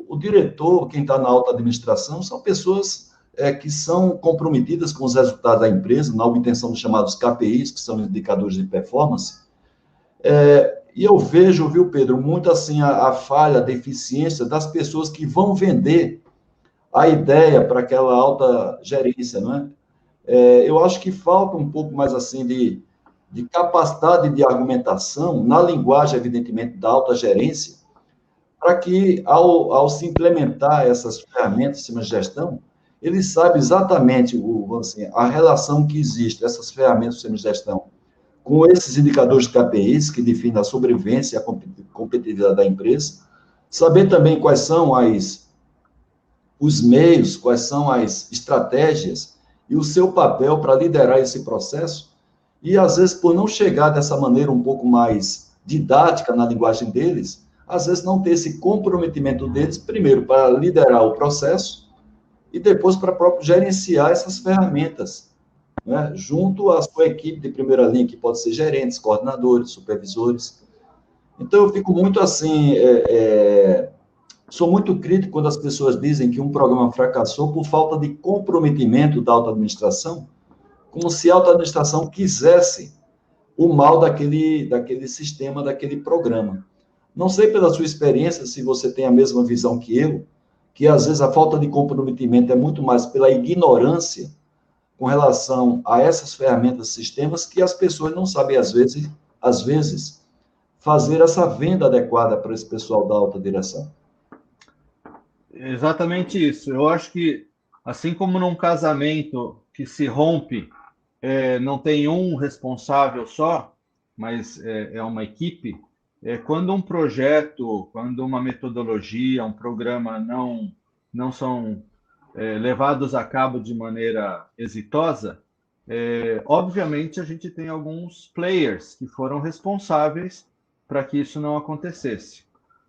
o diretor, quem está na alta administração, são pessoas que são comprometidas com os resultados da empresa, na obtenção dos chamados KPIs, que são indicadores de performance. E eu vejo, viu, Pedro, muito assim a falha, a deficiência das pessoas que vão vender a ideia para aquela alta gerência, não é? Eu acho que falta um pouco mais assim de capacidade de argumentação na linguagem, evidentemente, da alta gerência, para que, ao se implementar essas ferramentas, sistemas de gestão, ele sabe exatamente a relação que existe, essas ferramentas, sistemas de gestão, com esses indicadores de KPIs, que definem a sobrevivência e a competitividade da empresa, saber também quais são os meios, quais são as estratégias e o seu papel para liderar esse processo, e às vezes, por não chegar dessa maneira um pouco mais didática na linguagem deles, às vezes não ter esse comprometimento deles, primeiro, para liderar o processo, e depois para próprio gerenciar essas ferramentas, né, junto à sua equipe de primeira linha, que pode ser gerentes, coordenadores, supervisores. Então, eu fico muito assim, sou muito crítico quando as pessoas dizem que um programa fracassou por falta de comprometimento da alta administração, como se a alta administração quisesse o mal daquele sistema, daquele programa. Não sei pela sua experiência se você tem a mesma visão que eu, que às vezes a falta de comprometimento é muito mais pela ignorância com relação a essas ferramentas, sistemas, que as pessoas não sabem, às vezes fazer essa venda adequada para esse pessoal da alta direção. Exatamente isso. Eu acho que, assim como num casamento que se rompe, não tem um responsável só, mas é uma equipe, quando um projeto, quando uma metodologia, um programa não são levados a cabo de maneira exitosa, obviamente a gente tem alguns players que foram responsáveis para que isso não acontecesse.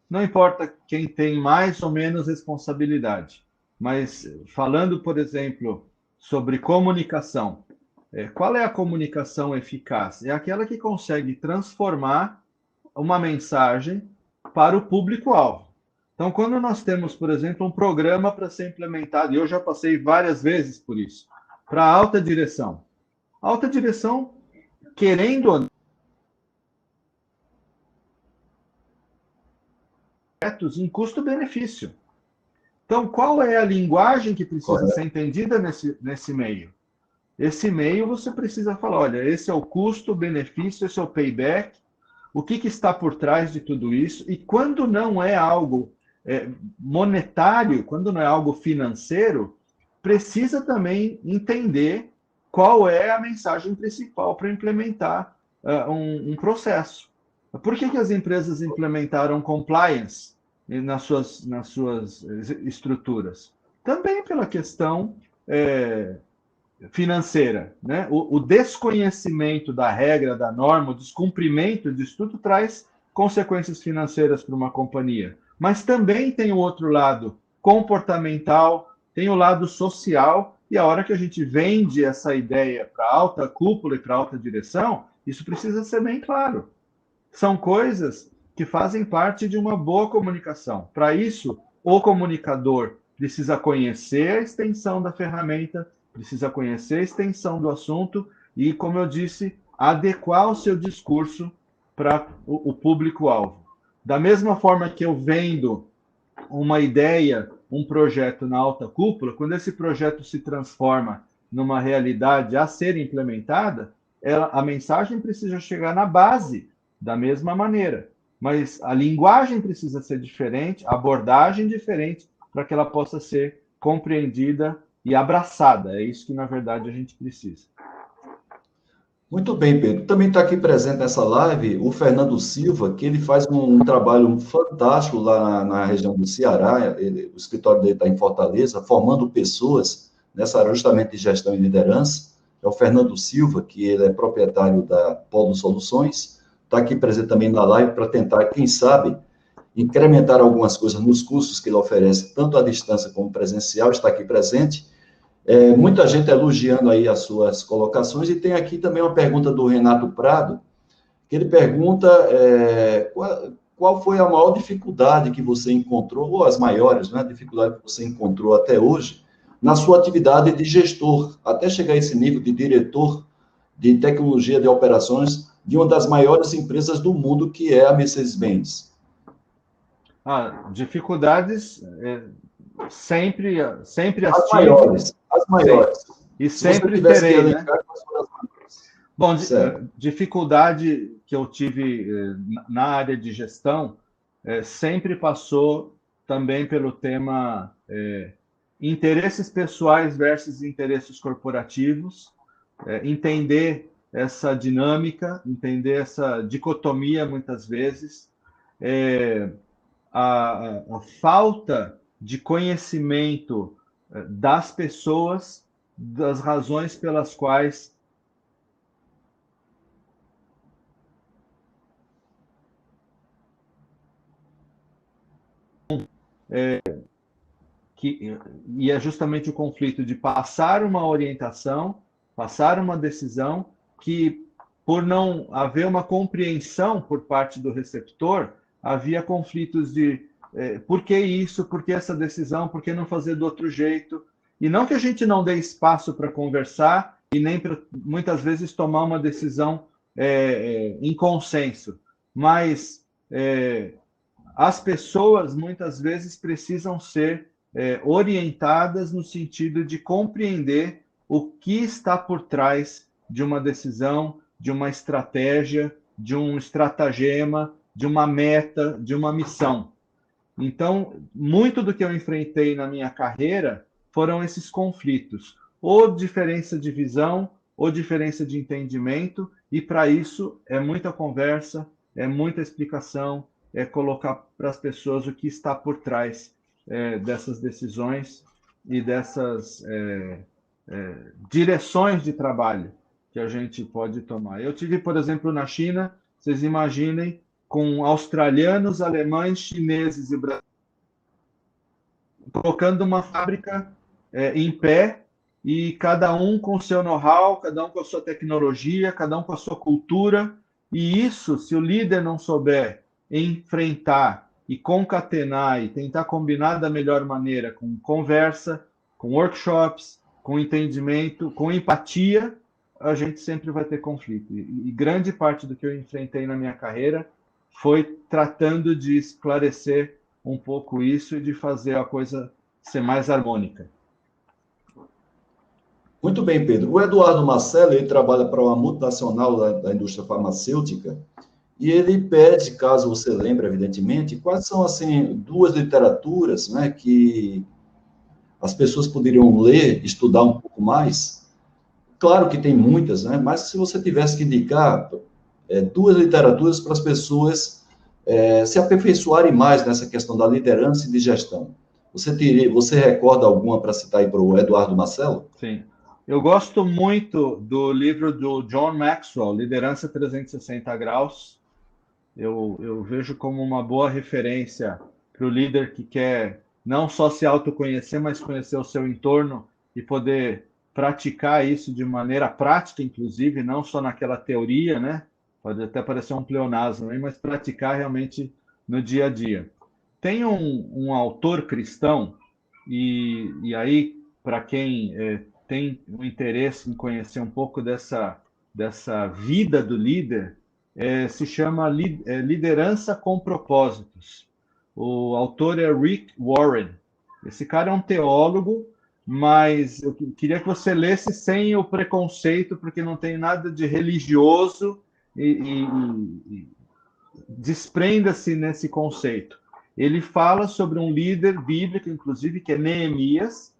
Não importa quem tem mais ou menos responsabilidade, mas falando, por exemplo, sobre comunicação, qual é a comunicação eficaz? É aquela que consegue transformar uma mensagem para o público-alvo. Então, quando nós temos, por exemplo, um programa para ser implementado, e eu já passei várias vezes por isso, para a alta direção. A alta direção, querendo ou não, em custo-benefício. Então, qual é a linguagem que precisa ser entendida nesse meio? Esse meio você precisa falar, olha, esse é o custo-benefício, esse é o payback, o que está por trás de tudo isso, e quando não é algo monetário, quando não é algo financeiro, precisa também entender qual é a mensagem principal para implementar um processo. Por que as empresas implementaram compliance nas suas estruturas? Também pela questão financeira, né? O desconhecimento da regra, da norma, o descumprimento disso tudo traz consequências financeiras para uma companhia. Mas também tem o outro lado comportamental, tem o lado social, e a hora que a gente vende essa ideia para a alta cúpula e para a alta direção, isso precisa ser bem claro. São coisas que fazem parte de uma boa comunicação. Para isso, o comunicador precisa conhecer a extensão da ferramenta, precisa conhecer a extensão do assunto e, como eu disse, adequar o seu discurso para o público-alvo. Da mesma forma que eu vendo uma ideia, um projeto na alta cúpula, quando esse projeto se transforma numa realidade a ser implementada, a mensagem precisa chegar na base da mesma maneira. Mas a linguagem precisa ser diferente, a abordagem diferente, para que ela possa ser compreendida e abraçada. É isso que, na verdade, a gente precisa. Muito bem, Pedro. Também está aqui presente nessa live o Fernando Silva, que ele faz um trabalho fantástico lá na região do Ceará. O escritório dele está em Fortaleza, formando pessoas nessa área justamente de gestão e liderança. É o Fernando Silva, que ele é proprietário da Polo Soluções, está aqui presente também na live para tentar, quem sabe, incrementar algumas coisas nos cursos que ele oferece, tanto à distância como presencial, está aqui presente. Muita gente elogiando aí as suas colocações, e tem aqui também uma pergunta do Renato Prado, que ele pergunta qual foi a maior dificuldade que você encontrou, ou as maiores, né, dificuldade que você encontrou até hoje, na sua atividade de gestor, até chegar a esse nível de diretor de tecnologia de operações de uma das maiores empresas do mundo, que é a Mercedes-Benz. Dificuldades sempre as maiores. E sempre terei, né? Bom, dificuldade que eu tive na área de gestão sempre passou também pelo tema interesses pessoais versus interesses corporativos, entender essa dinâmica, entender essa dicotomia muitas vezes, a falta de conhecimento das pessoas, das razões pelas quais e é justamente o conflito de passar uma orientação, passar uma decisão que, por não haver uma compreensão por parte do receptor, havia conflitos de por que isso, por que essa decisão, por que não fazer do outro jeito. E não que a gente não dê espaço para conversar e nem para, muitas vezes, tomar uma decisão em consenso, mas as pessoas muitas vezes precisam ser orientadas no sentido de compreender o que está por trás de uma decisão, de uma estratégia, de um estratagema, de uma meta, de uma missão. Então, muito do que eu enfrentei na minha carreira foram esses conflitos, ou diferença de visão, ou diferença de entendimento, e para isso é muita conversa, é muita explicação, é colocar para as pessoas o que está por trás dessas decisões e dessas direções de trabalho que a gente pode tomar. Eu tive, por exemplo, na China, vocês imaginem, com australianos, alemães, chineses e brasileiros, colocando uma fábrica em pé, e cada um com o seu know-how, cada um com a sua tecnologia, cada um com a sua cultura, e isso, se o líder não souber enfrentar e concatenar e tentar combinar da melhor maneira, com conversa, com workshops, com entendimento, com empatia, a gente sempre vai ter conflito. E grande parte do que eu enfrentei na minha carreira foi tratando de esclarecer um pouco isso e de fazer a coisa ser mais harmônica. Muito bem, Pedro. O Eduardo Marcelo, ele trabalha para uma multinacional da indústria farmacêutica, e ele pede, caso você lembre, evidentemente, quais são, assim, 2 literaturas, né, que as pessoas poderiam ler, estudar um pouco mais. Claro que tem muitas, né, mas se você tivesse que indicar 2 literaturas para as pessoas se aperfeiçoarem mais nessa questão da liderança e de gestão. Você recorda alguma para citar aí para o Eduardo Marcelo? Sim. Eu gosto muito do livro do John Maxwell, Liderança 360 Graus. Eu vejo como uma boa referência para o líder que quer não só se autoconhecer, mas conhecer o seu entorno e poder praticar isso de maneira prática, inclusive, não só naquela teoria, né? Pode até parecer um pleonasmo, mas praticar realmente no dia a dia. Tem um autor cristão, e aí, para quem tem um interesse em conhecer um pouco dessa vida do líder, se chama Liderança com Propósitos. O autor é Rick Warren. Esse cara é um teólogo, mas eu queria que você lesse sem o preconceito, porque não tem nada de religioso, e desprenda-se nesse conceito. Ele fala sobre um líder bíblico, inclusive, que é Neemias,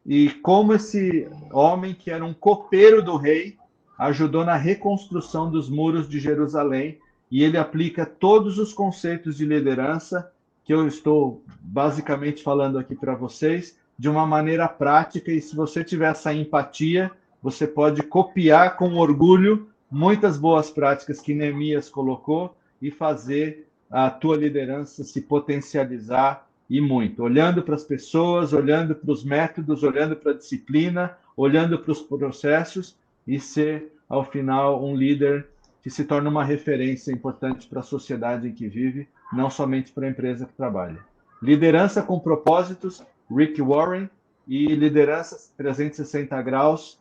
e como esse homem, que era um copeiro do rei, ajudou na reconstrução dos muros de Jerusalém, e ele aplica todos os conceitos de liderança que eu estou basicamente falando aqui para vocês, de uma maneira prática, e se você tiver essa empatia, você pode copiar com orgulho muitas boas práticas que Neemias colocou e fazer a tua liderança se potencializar e muito, olhando para as pessoas, olhando para os métodos, olhando para a disciplina, olhando para os processos, e ser, ao final, um líder que se torna uma referência importante para a sociedade em que vive, não somente para a empresa que trabalha. Liderança com Propósitos, Rick Warren, e Liderança 360 Graus,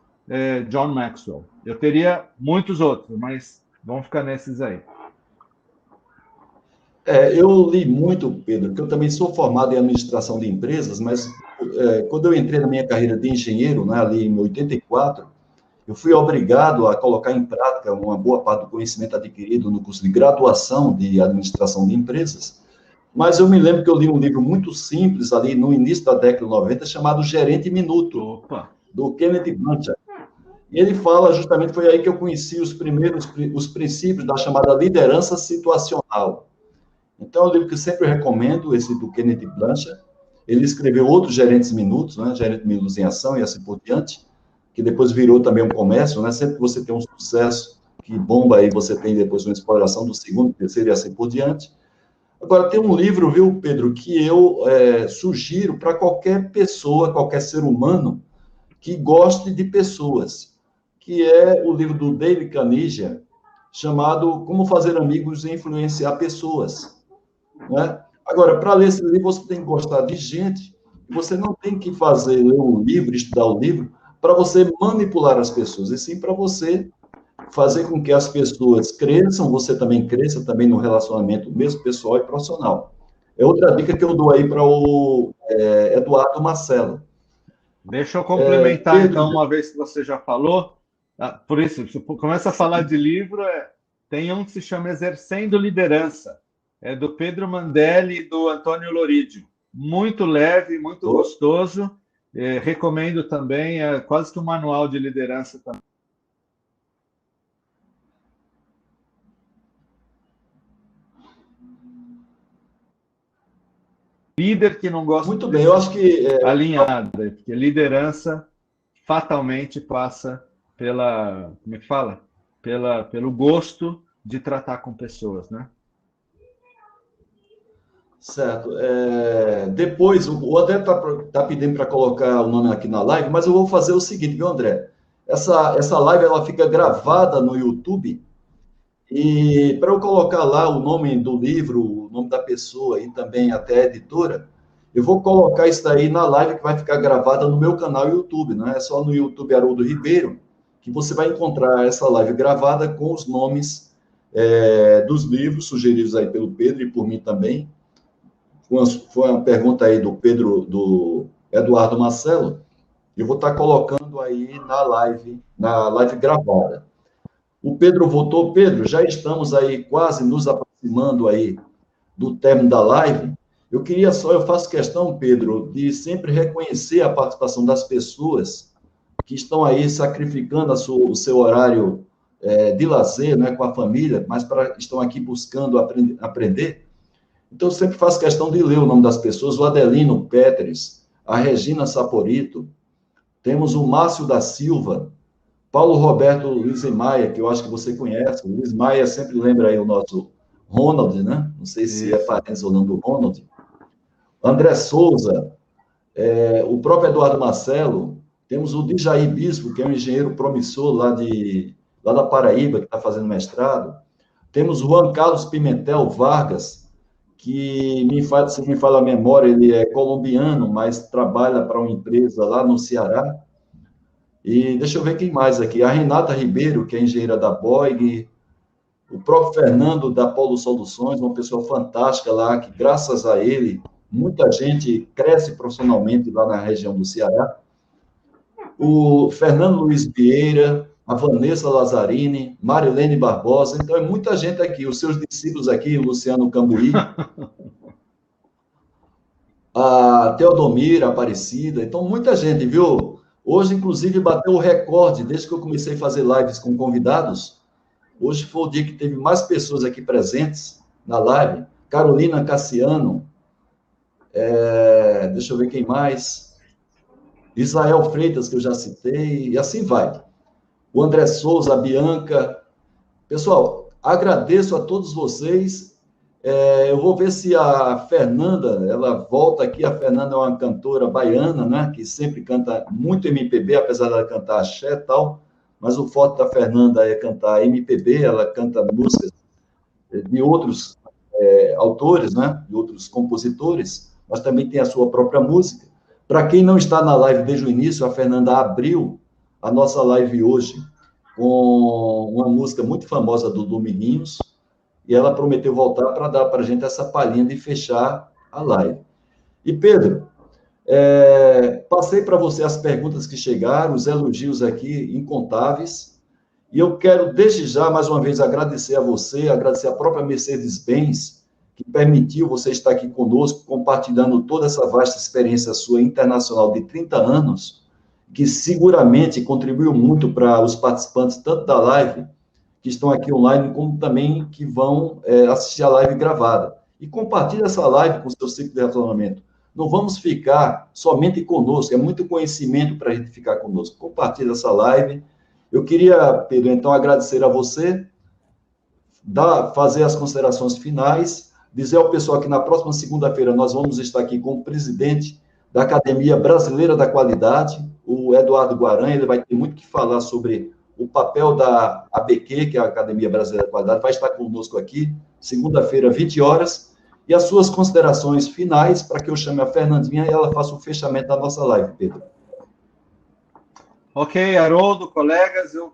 John Maxwell. Eu teria muitos outros, mas vamos ficar nesses aí. Eu li muito, Pedro, porque eu também sou formado em administração de empresas, mas quando eu entrei na minha carreira de engenheiro, né, ali em 84, eu fui obrigado a colocar em prática uma boa parte do conhecimento adquirido no curso de graduação de administração de empresas, mas eu me lembro que eu li um livro muito simples ali no início da década de 90, chamado Gerente Minuto, do Kenneth Blanchard. E ele fala, justamente, foi aí que eu conheci os princípios da chamada liderança situacional. Então, é um livro que eu sempre recomendo, esse do Kenneth Blanchard. Ele escreveu outros Gerentes Minutos, né? Gerente Minutos em Ação e assim por diante, que depois virou também um comércio, né? Sempre que você tem um sucesso que bomba, aí você tem depois uma exploração do segundo, terceiro e assim por diante. Agora, tem um livro, viu, Pedro, que eu sugiro para qualquer pessoa, qualquer ser humano que goste de pessoas, que é o livro do Dale Carnegie, chamado Como Fazer Amigos e Influenciar Pessoas. Né? Agora, para ler esse livro, você tem que gostar de gente, você não tem que ler o livro, estudar o livro, para você manipular as pessoas, e sim para você fazer com que as pessoas cresçam, você também cresça também no relacionamento mesmo pessoal e profissional. É outra dica que eu dou aí para o Eduardo Marcelo. Deixa eu complementar, Pedro, então, uma vez que você já falou, por isso, você começa a falar de livro, tem um que se chama Exercendo Liderança, é do Pedro Mandelli e do Antônio Lorídio. Muito leve, muito gostoso, recomendo também, é quase que um manual de liderança também. Líder que não gosta muito bem, eu acho que alinhada, porque liderança fatalmente passa pela, como é que fala? Pelo gosto de tratar com pessoas, né? certo. Depois, o André está pedindo para colocar o nome aqui na live, mas eu vou fazer o seguinte, viu, André? Essa live ela fica gravada no YouTube, e para eu colocar lá o nome do livro, o nome da pessoa e também até a editora, eu vou colocar isso daí na live que vai ficar gravada no meu canal YouTube, não é só no YouTube Haroldo Ribeiro, que você vai encontrar essa live gravada com os nomes dos livros sugeridos aí pelo Pedro e por mim também. Foi uma pergunta aí do Pedro, do Eduardo Marcelo, eu vou estar colocando aí na live gravada. O Pedro voltou. Pedro, já estamos aí quase nos aproximando aí do término da live. Eu faço questão, Pedro, de sempre reconhecer a participação das pessoas que estão aí sacrificando o seu horário de lazer, né, com a família, mas estão aqui buscando aprender. Então, eu sempre faço questão de ler o nome das pessoas: o Adelino Péteres, a Regina Saporito, temos o Márcio da Silva, Paulo Roberto Luiz Maia, que eu acho que você conhece. O Luiz Maia sempre lembra aí o nosso Ronald, né? Não sei se é parente ou não do Ronald. André Souza, o próprio Eduardo Marcelo, temos o Djaí Bispo, que é um engenheiro promissor lá da Paraíba, que está fazendo mestrado. Temos o Juan Carlos Pimentel Vargas, que, se me fala a memória, ele é colombiano, mas trabalha para uma empresa lá no Ceará. E deixa eu ver quem mais aqui. A Renata Ribeiro, que é engenheira da Boeing, o próprio Fernando da Polo Soluções, uma pessoa fantástica lá, que graças a ele, muita gente cresce profissionalmente lá na região do Ceará. O Fernando Luiz Vieira, a Vanessa Lazzarini, Marilene Barbosa. Então, é muita gente aqui. Os seus discípulos aqui, o Luciano Cambuí, a Teodomira Aparecida. Então, muita gente, viu? Hoje, inclusive, bateu o recorde, desde que eu comecei a fazer lives com convidados. Hoje foi o dia que teve mais pessoas aqui presentes na live. Carolina Cassiano, deixa eu ver quem mais. Israel Freitas, que eu já citei, e assim vai. O André Souza, a Bianca. Pessoal, agradeço a todos vocês. Eu vou ver se a Fernanda, ela volta aqui. A Fernanda é uma cantora baiana, né, que sempre canta muito MPB, apesar dela cantar axé e tal, mas o forte da Fernanda é cantar MPB, ela canta músicas de outros autores, né, de outros compositores, mas também tem a sua própria música. Para quem não está na live desde o início, a Fernanda abriu a nossa live hoje com uma música muito famosa do Dominguinhos, e ela prometeu voltar para dar para a gente essa palhinha de fechar a live. E, Pedro, passei para você as perguntas que chegaram, os elogios aqui incontáveis, e eu quero, desde já, mais uma vez, agradecer a você, agradecer a própria Mercedes-Benz, que permitiu você estar aqui conosco, compartilhando toda essa vasta experiência sua internacional de 30 anos, que seguramente contribuiu muito para os participantes, tanto da live, que estão aqui online, como também que vão assistir a live gravada. E compartilhe essa live com o seu ciclo de relacionamento. Não vamos ficar somente conosco, é muito conhecimento para a gente ficar conosco. Compartilhe essa live. Eu queria, Pedro, então, agradecer a você, fazer as considerações finais, dizer ao pessoal que na próxima segunda-feira nós vamos estar aqui com o presidente da Academia Brasileira da Qualidade, o Eduardo Guaranha. Ele vai ter muito que falar sobre o papel da ABQ, que é a Academia Brasileira da Qualidade, vai estar conosco aqui, segunda-feira, 20 horas, e as suas considerações finais, para que eu chame a Fernandinha e ela faça o fechamento da nossa live, Pedro. Ok, Haroldo, colegas, eu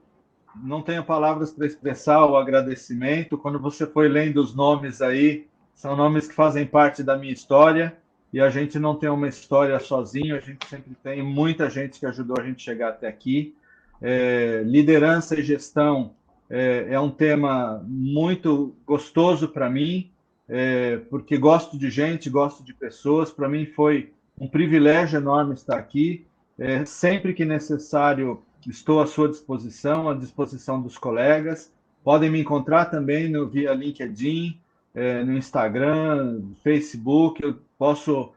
não tenho palavras para expressar o agradecimento. Quando você foi lendo os nomes aí, são nomes que fazem parte da minha história, e a gente não tem uma história sozinho, a gente sempre tem muita gente que ajudou a gente chegar até aqui. Liderança e gestão é um tema muito gostoso para mim, porque gosto de gente, gosto de pessoas. Para mim foi um privilégio enorme estar aqui. Sempre que necessário, estou à sua disposição, à disposição dos colegas. Podem me encontrar também via LinkedIn, no Instagram, Facebook. Eu posso,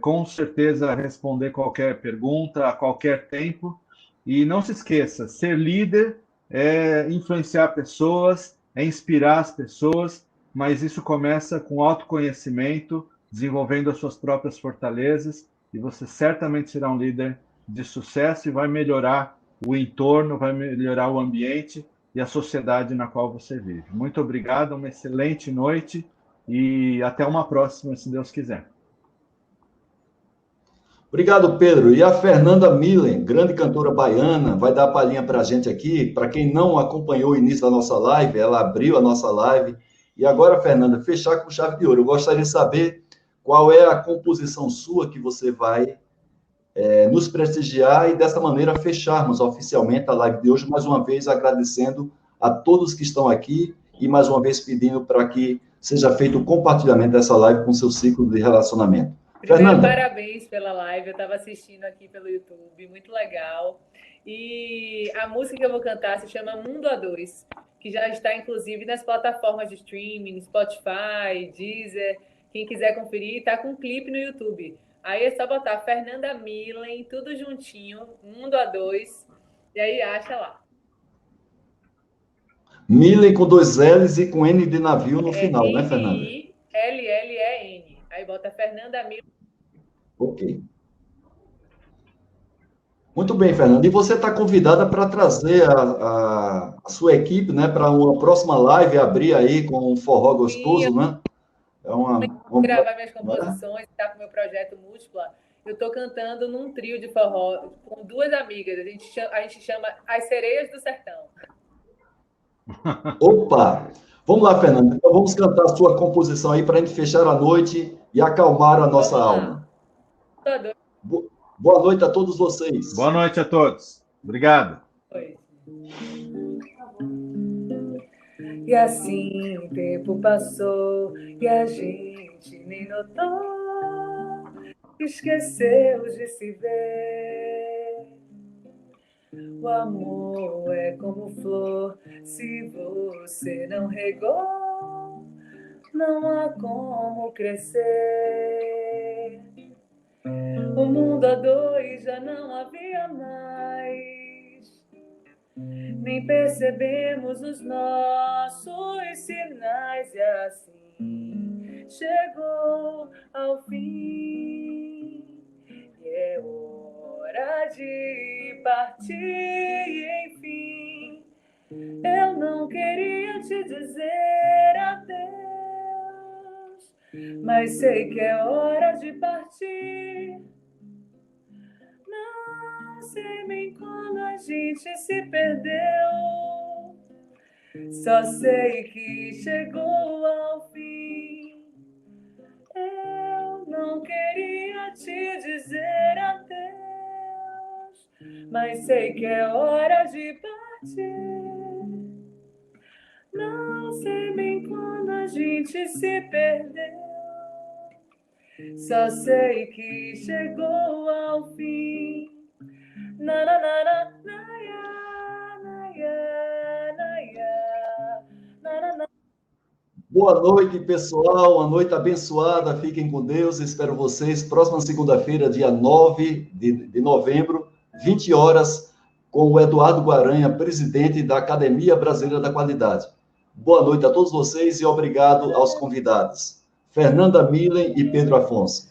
com certeza, responder qualquer pergunta a qualquer tempo. E não se esqueça, ser líder é influenciar pessoas, é inspirar as pessoas, mas isso começa com autoconhecimento, desenvolvendo as suas próprias fortalezas, e você certamente será um líder de sucesso e vai melhorar o entorno, vai melhorar o ambiente e a sociedade na qual você vive. Muito obrigado, uma excelente noite e até uma próxima, se Deus quiser. Obrigado, Pedro. E a Fernanda Milen, grande cantora baiana, vai dar a palhinha para a gente aqui. Para quem não acompanhou o início da nossa live, ela abriu a nossa live. E agora, Fernanda, fechar com chave de ouro. Eu gostaria de saber qual é a composição sua que você vai nos prestigiar e, dessa maneira, fecharmos oficialmente a live de hoje, mais uma vez agradecendo a todos que estão aqui e, mais uma vez, pedindo para que seja feito o compartilhamento dessa live com o seu ciclo de relacionamento. Primeiro, Fernanda. parabéns pela live, eu estava assistindo aqui pelo YouTube, muito legal. E a música que eu vou cantar se chama Mundo a Dois, que já está, inclusive, nas plataformas de streaming, Spotify, Deezer. Quem quiser conferir, está com um clipe no YouTube. Aí é só botar Fernanda Milen, tudo juntinho, Mundo a Dois, e aí acha lá. Milen com 2 L's e com N de navio no final, né, Fernanda? Millen. Aí bota Fernanda Milen. Ok. Muito bem, Fernanda. E você está convidada para trazer a sua equipe, né, para uma próxima live, abrir aí com um forró gostoso, né? Gravar minhas composições, tá com o meu projeto Múltipla. Eu estou cantando num trio de forró com 2 amigas. A gente chama As Sereias do Sertão. Opa! Vamos lá, Fernanda. Então vamos cantar a sua composição aí para a gente fechar a noite e acalmar a nossa alma. Boa noite a todos vocês. Boa noite a todos. Obrigado. E assim o tempo passou e a gente nem notou, esqueceu de se ver. O amor é como flor, se você não regou, não há como crescer. O mundo a dois já não havia mais, nem percebemos os nossos sinais, e assim chegou ao fim. E é hora de partir, enfim. Eu não queria te dizer adeus, mas sei que é hora de partir. Não sei bem quando a gente se perdeu, só sei que chegou ao fim. Eu não queria te dizer adeus, mas sei que é hora de partir. Não sei bem quando a gente se perdeu, só sei que chegou ao fim. Na na na na na ya, na ya, na ya, na na na. Boa noite, pessoal. Uma noite abençoada. Fiquem com Deus. Espero vocês próxima segunda-feira, dia 9 de novembro, 20 horas, com o Eduardo Guaranha, presidente da Academia Brasileira da Qualidade. Boa noite a todos vocês e obrigado aos convidados, Fernanda Milen e Pedro Afonso.